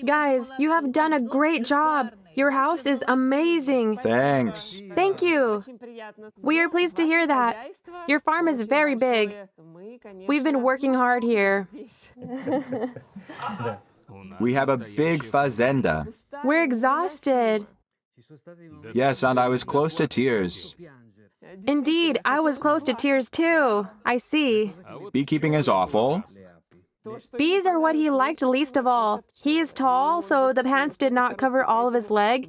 Guys, you have done a great job. Your house is amazing. Thanks. Thank you. We are pleased to hear that. Your farm is very big. We've been working hard here. We have a big fazenda. We're exhausted. Yes, and I was close to tears. Indeed, I was close to tears too. I see. Beekeeping is awful. Bees are what he liked least of all. He is tall, so the pants did not cover all of his leg,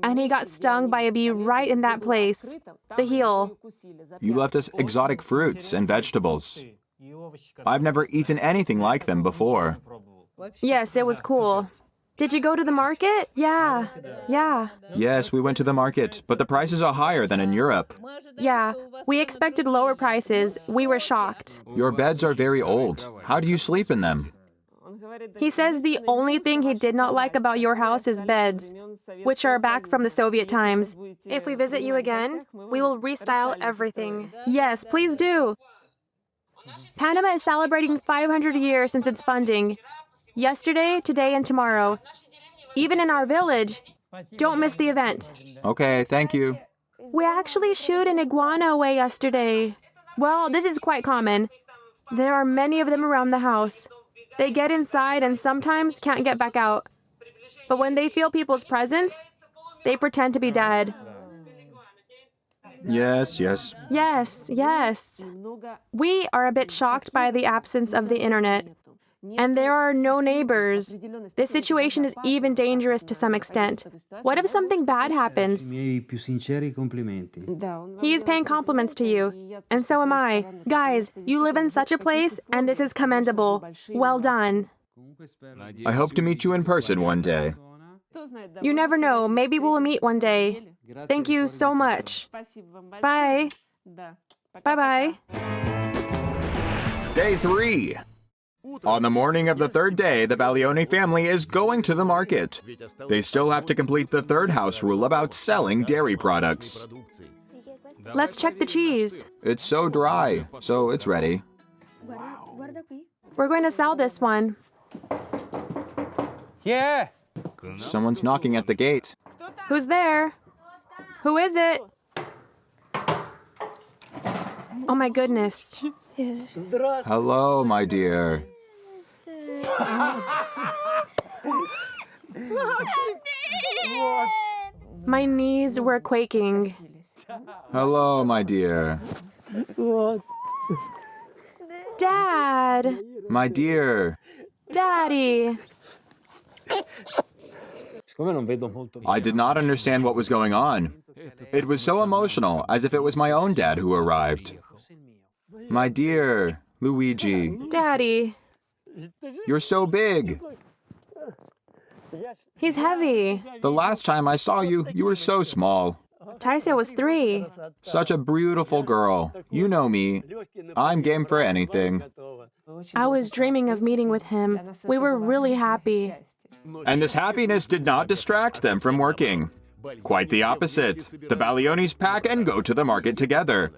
and he got stung by a bee right in that place, the heel. You left us exotic fruits and vegetables. I've never eaten anything like them before. Yes, it was cool. Did you go to the market? Yeah. Yes, we went to the market, but the prices are higher than in Europe. Yeah, we expected lower prices. We were shocked. Your beds are very old. How do you sleep in them? He says the only thing he did not like about your house is beds, which are back from the Soviet times. If we visit you again, we will restyle everything. Yes, please do. Panama is celebrating 500 years since its funding. Yesterday, today, and tomorrow. Even in our village. Don't miss the event. Okay, thank you. We actually shooed an iguana away yesterday. Well, this is quite common. There are many of them around the house. They get inside and sometimes can't get back out. But when they feel people's presence, they pretend to be dead. Yes. Yes. We are a bit shocked by the absence of the internet. And there are no neighbors. This situation is even dangerous to some extent. What if something bad happens? He is paying compliments to you, and so am I. Guys, you live in such a place, and this is commendable. Well done. I hope to meet you in person one day. You never know. Maybe we'll meet one day. Thank you so much. Bye. Bye-bye. Day 3. On the morning of the third day, the Baglioni family is going to the market. They still have to complete the third house rule about selling dairy products. Let's check the cheese. It's so dry, so it's ready. We're going to sell this one. Yeah. Someone's knocking at the gate. Who's there? Who is it? Oh my goodness. Hello, my dear. My knees were quaking. Hello, my dear. Dad! My dear. Daddy! I did not understand what was going on. It was so emotional, as if it was my own dad who arrived. My dear Luigi. Daddy! You're so big. He's heavy. The last time I saw you, you were so small. Taisia was 3. Such a beautiful girl. You know me. I'm game for anything. I was dreaming of meeting with him. We were really happy. And this happiness did not distract them from working. Quite the opposite. The Baglionis pack and go to the market together.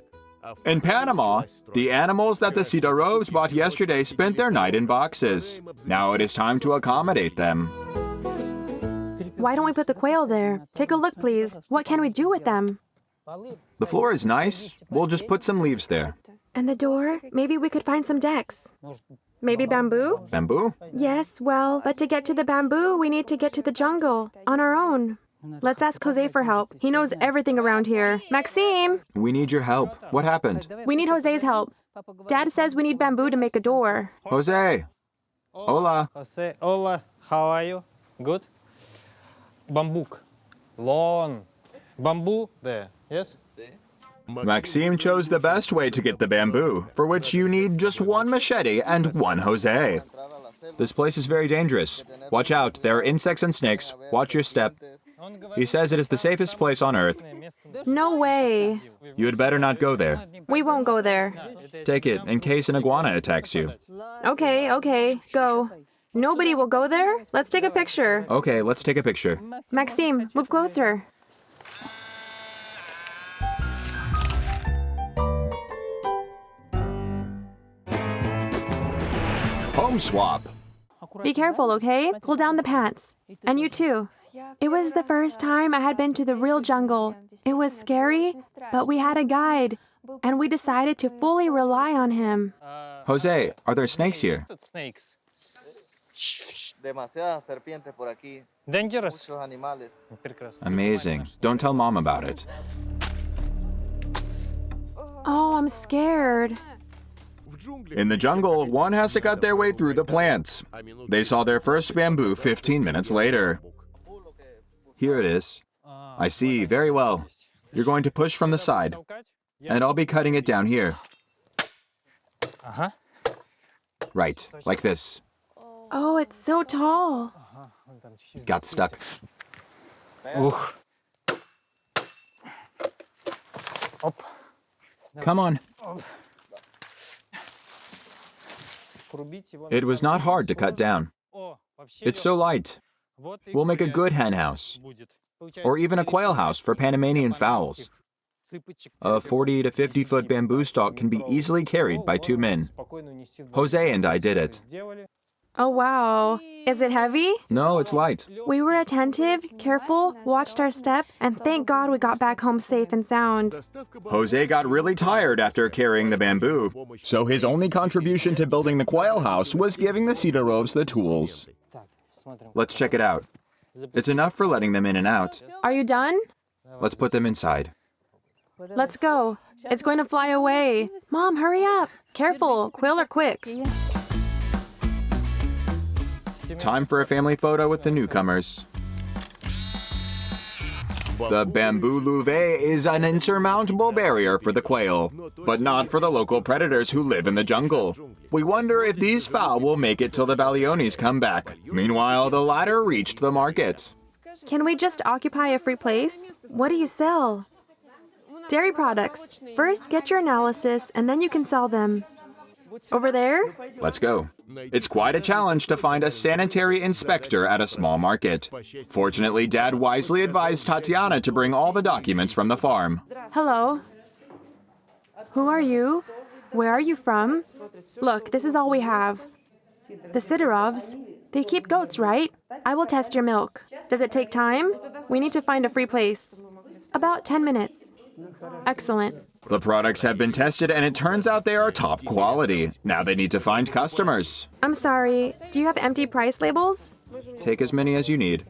In Panama, the animals that the Sidorovs bought yesterday spent their night in boxes. Now it is time to accommodate them. Why don't we put the quail there? Take a look, please. What can we do with them? The floor is nice. We'll just put some leaves there. And the door? Maybe we could find some decks. Maybe bamboo? Bamboo? Yes, well, but to get to the bamboo, we need to get to the jungle on our own. Let's ask Jose for help. He knows everything around here. Maxime! We need your help. What happened? We need Jose's help. Dad says we need bamboo to make a door. Jose! Hola! Jose, hola, how are you? Good? Bambuk. Lawn. Bamboo there, yes? Maxime chose the best way to get the bamboo, for which you need just one machete and one Jose. This place is very dangerous. Watch out, there are insects and snakes. Watch your step. He says it is the safest place on earth. No way. You had better not go there. We won't go there. Take it, in case an iguana attacks you. Okay, go. Nobody will go there? Let's take a picture. Okay, let's take a picture. Maxime, move closer. Home swap. Be careful, okay? Pull down the pants. And you too. It was the first time I had been to the real jungle. It was scary, but we had a guide, and we decided to fully rely on him. Jose, are there snakes here? Snakes. Demasiadas serpientes por aquí. Dangerous. Muchos animales. Amazing. Don't tell Mom about it. Oh, I'm scared. In the jungle, one has to cut their way through the plants. They saw their first bamboo 15 minutes later. Here it is. I see, very well. You're going to push from the side, and I'll be cutting it down here. Right, like this. Oh, it's so tall. Got stuck. Come on. It was not hard to cut down. It's so light. We'll make a good hen house, or even a quail house for Panamanian fowls. A 40 to 50 foot bamboo stalk can be easily carried by 2 men. Jose and I did it. Oh, wow. Is it heavy? No, it's light. We were attentive, careful, watched our step, and thank God we got back home safe and sound. Jose got really tired after carrying the bamboo, so his only contribution to building the quail house was giving the Sidorovs the tools. Let's check it out. It's enough for letting them in and out. Are you done? Let's put them inside. Let's go. It's going to fly away. Mom, hurry up. Careful, quail are quick. Time for a family photo with the newcomers. The bamboo louvet is an insurmountable barrier for the quail, but not for the local predators who live in the jungle. We wonder if these fowl will make it till the Baglionis come back. Meanwhile, the latter reached the market. Can we just occupy a free place? What do you sell? Dairy products. First, get your analysis, and then you can sell them. Over there? Let's go. It's quite a challenge to find a sanitary inspector at a small market. Fortunately, Dad wisely advised Tatiana to bring all the documents from the farm. Hello. Who are you? Where are you from? Look, this is all we have. The Sidorovs. They keep goats, right? I will test your milk. Does it take time? We need to find a free place. About 10 minutes. Excellent. The products have been tested and it turns out they are top quality. Now they need to find customers. I'm sorry, do you have empty price labels? Take as many as you need.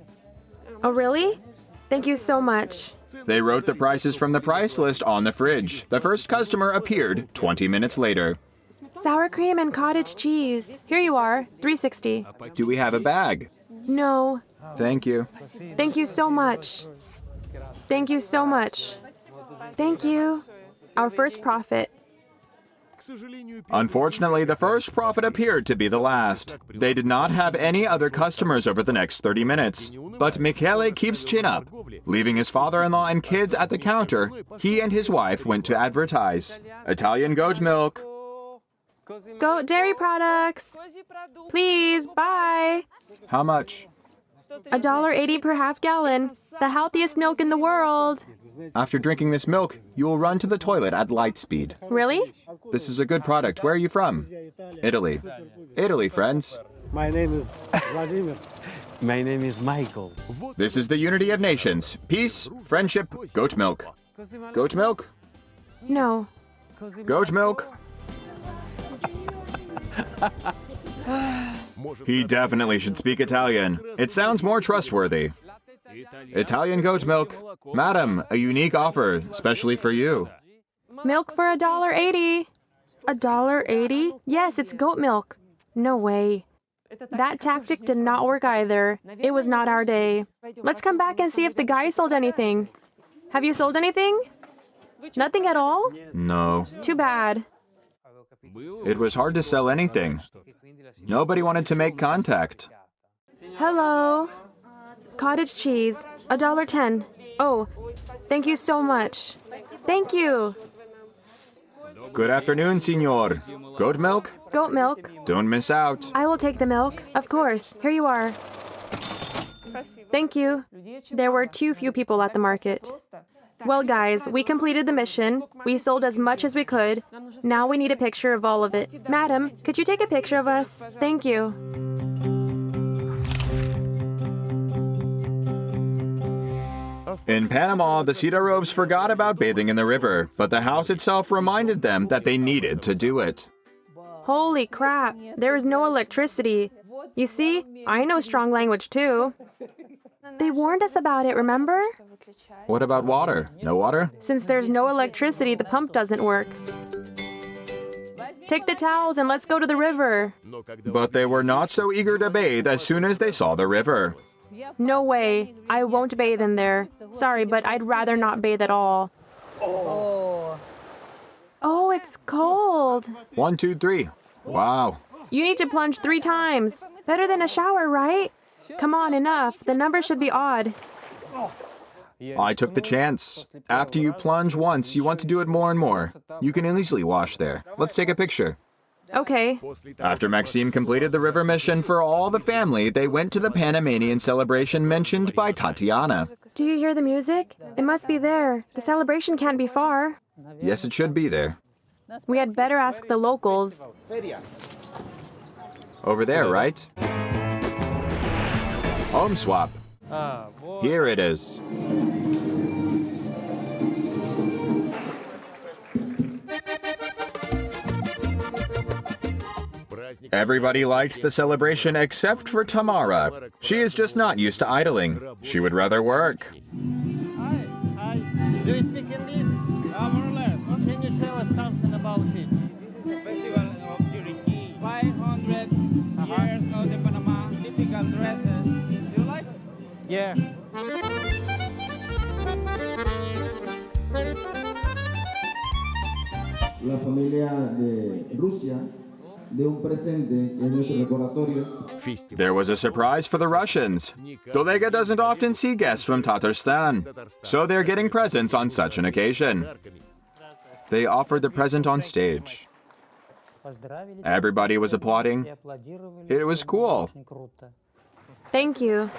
Oh, really? Thank you so much. They wrote the prices from the price list on the fridge. The first customer appeared 20 minutes later. Sour cream and cottage cheese. Here you are, $3.60. Do we have a bag? No. Thank you. Thank you so much. Thank you so much. Thank you. Our first profit. Unfortunately, the first profit appeared to be the last. They did not have any other customers over the next 30 minutes. But Michele keeps chin up. Leaving his father-in-law and kids at the counter, he and his wife went to advertise. Italian goat milk. Goat dairy products. Please, buy. How much? $1.80 per half gallon. The healthiest milk in the world. After drinking this milk, you will run to the toilet at light speed. Really? This is a good product. Where are you from? Italy. Italy, friends. My name is Vladimir. My name is Michael. This is the unity of nations. Peace, friendship, goat milk. Goat milk? No. Goat milk? He definitely should speak Italian. It sounds more trustworthy. Italian goat milk. Madam, a unique offer, especially for you. Milk for $1.80. $1.80? Yes, it's goat milk. No way. That tactic did not work either. It was not our day. Let's come back and see if the guy sold anything. Have you sold anything? Nothing at all? No. Too bad. It was hard to sell anything. Nobody wanted to make contact. Hello. Cottage cheese, $1.10. Oh, thank you so much. Thank you. Good afternoon, senor. Goat milk? Goat milk. Don't miss out. I will take the milk. Of course. Here you are. Thank you. There were too few people at the market. Well, guys, we completed the mission. We sold as much as we could. Now we need a picture of all of it. Madam, could you take a picture of us? Thank you. In Panama, the Sidorovs forgot about bathing in the river, but the house itself reminded them that they needed to do it. Holy crap, there is no electricity. You see, I know strong language too. They warned us about it, remember? What about water? No water? Since there's no electricity, the pump doesn't work. Take the towels and let's go to the river. But they were not so eager to bathe as soon as they saw the river. No way. I won't bathe in there. Sorry, but I'd rather not bathe at all. Oh, it's cold. 1, 2, 3. Wow. You need to plunge 3 times. Better than a shower, right? Come on, enough. The number should be odd. I took the chance. After you plunge once, you want to do it more and more. You can easily wash there. Let's take a picture. Okay. After Maxime completed the river mission for all the family, they went to the Panamanian celebration mentioned by Tatiana. Do you hear the music? It must be there. The celebration can't be far. Yes, it should be there. We had better ask the locals. Over there, right? Home swap. Here it is. Everybody liked the celebration except for Tamara. She is just not used to idling. She would rather work. Hi. Do you speak English? More or less. Can you tell us something about it? This is a festival of Chiriquí. 500 years of the Panama, typical dresses. Do you like it? Yeah. La familia de Rusia de un presente que es nuestro recordatorio. There was a surprise for the Russians. Dolega doesn't often see guests from Tatarstan, so they're getting presents on such an occasion. They offered the present on stage. Everybody was applauding. It was cool. Thank you.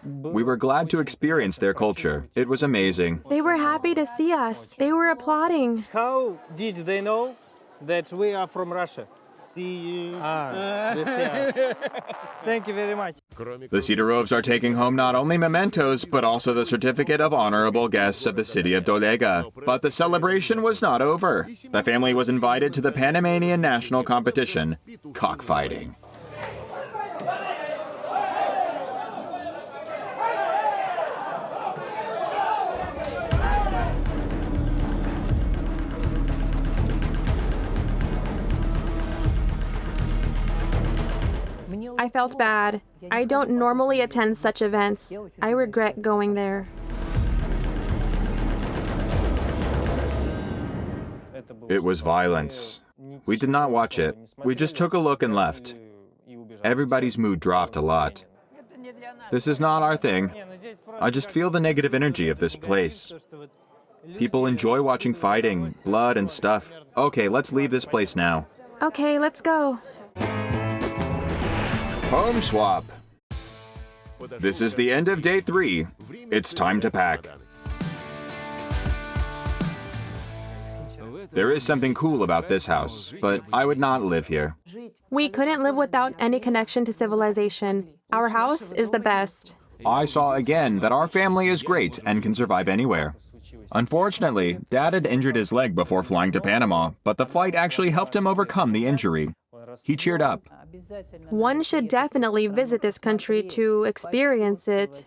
We were glad to experience their culture. It was amazing. They were happy to see us. They were applauding. How did they know that we are from Russia? See you. They see us. Thank you very much. The Sidorovs are taking home not only mementos, but also the certificate of honorable guests of the city of Dolega. But the celebration was not over. The family was invited to the Panamanian national competition, cockfighting. I felt bad. I don't normally attend such events. I regret going there. It was violence. We did not watch it. We just took a look and left. Everybody's mood dropped a lot. This is not our thing. I just feel the negative energy of this place. People enjoy watching fighting, blood and stuff. Okay, let's leave this place now. Okay, let's go. Home swap. This is the end of day 3. It's time to pack. There is something cool about this house, but I would not live here. We couldn't live without any connection to civilization. Our house is the best. I saw again that our family is great and can survive anywhere. Unfortunately, Dad had injured his leg before flying to Panama, but the flight actually helped him overcome the injury. He cheered up. One should definitely visit this country to experience it.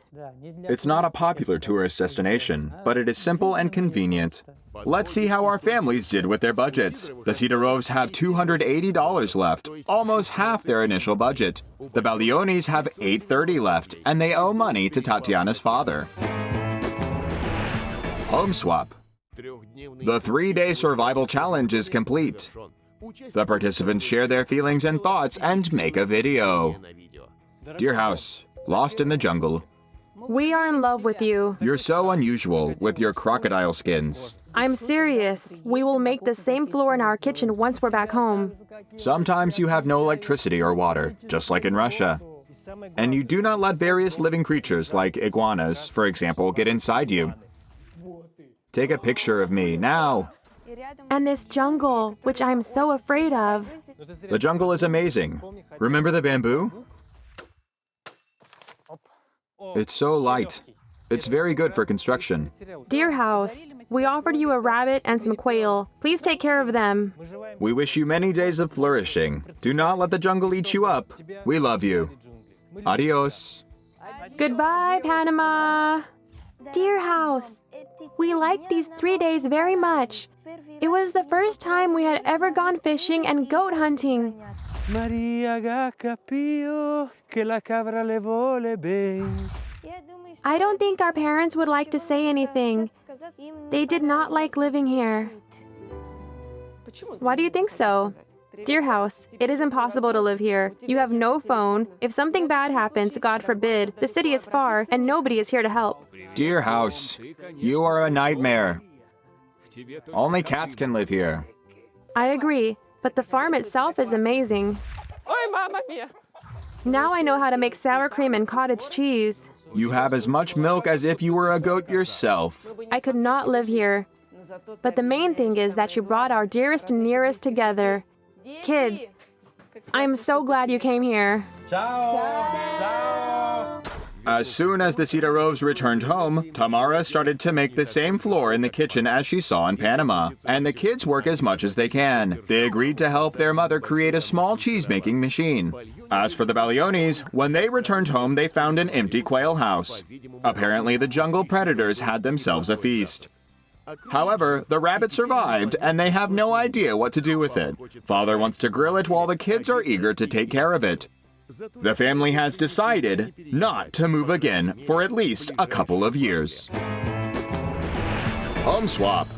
It's not a popular tourist destination, but it is simple and convenient. Let's see how our families did with their budgets. The Sidorovs have $280 left, almost half their initial budget. The Baglionis have $830 left, and they owe money to Tatiana's father. Home swap. The 3-day survival challenge is complete. The participants share their feelings and thoughts and make a video. Dear house, lost in the jungle. We are in love with you. You're so unusual with your crocodile skins. I'm serious. We will make the same floor in our kitchen once we're back home. Sometimes you have no electricity or water, just like in Russia. And you do not let various living creatures like iguanas, for example, get inside you. Take a picture of me now. And this jungle, which I'm so afraid of. The jungle is amazing. Remember the bamboo? It's so light. It's very good for construction. Dear house, we offered you a rabbit and some quail. Please take care of them. We wish you many days of flourishing. Do not let the jungle eat you up. We love you. Adios. Goodbye, Panama. Dear house, we liked these 3 days very much. It was the first time we had ever gone fishing and goat hunting. Maria capio che la cabra le vole ben. I don't think our parents would like to say anything. They did not like living here. Why do you think so? Dear house, it is impossible to live here. You have no phone. If something bad happens, God forbid, the city is far and nobody is here to help. Dear house, you are a nightmare. Only cats can live here. I agree, but the farm itself is amazing. Oi, mamma mia! Now I know how to make sour cream and cottage cheese. You have as much milk as if you were a goat yourself. I could not live here. But the main thing is that you brought our dearest and nearest together. Kids, I'm so glad you came here. As soon as the Sidorovs returned home, Tamara started to make the same floor in the kitchen as she saw in Panama. And the kids work as much as they can. They agreed to help their mother create a small cheese-making machine. As for the Baglionis, when they returned home, they found an empty quail house. Apparently, the jungle predators had themselves a feast. However, the rabbit survived, and they have no idea what to do with it. Father wants to grill it while the kids are eager to take care of it. The family has decided not to move again for at least a couple of years. Home swap.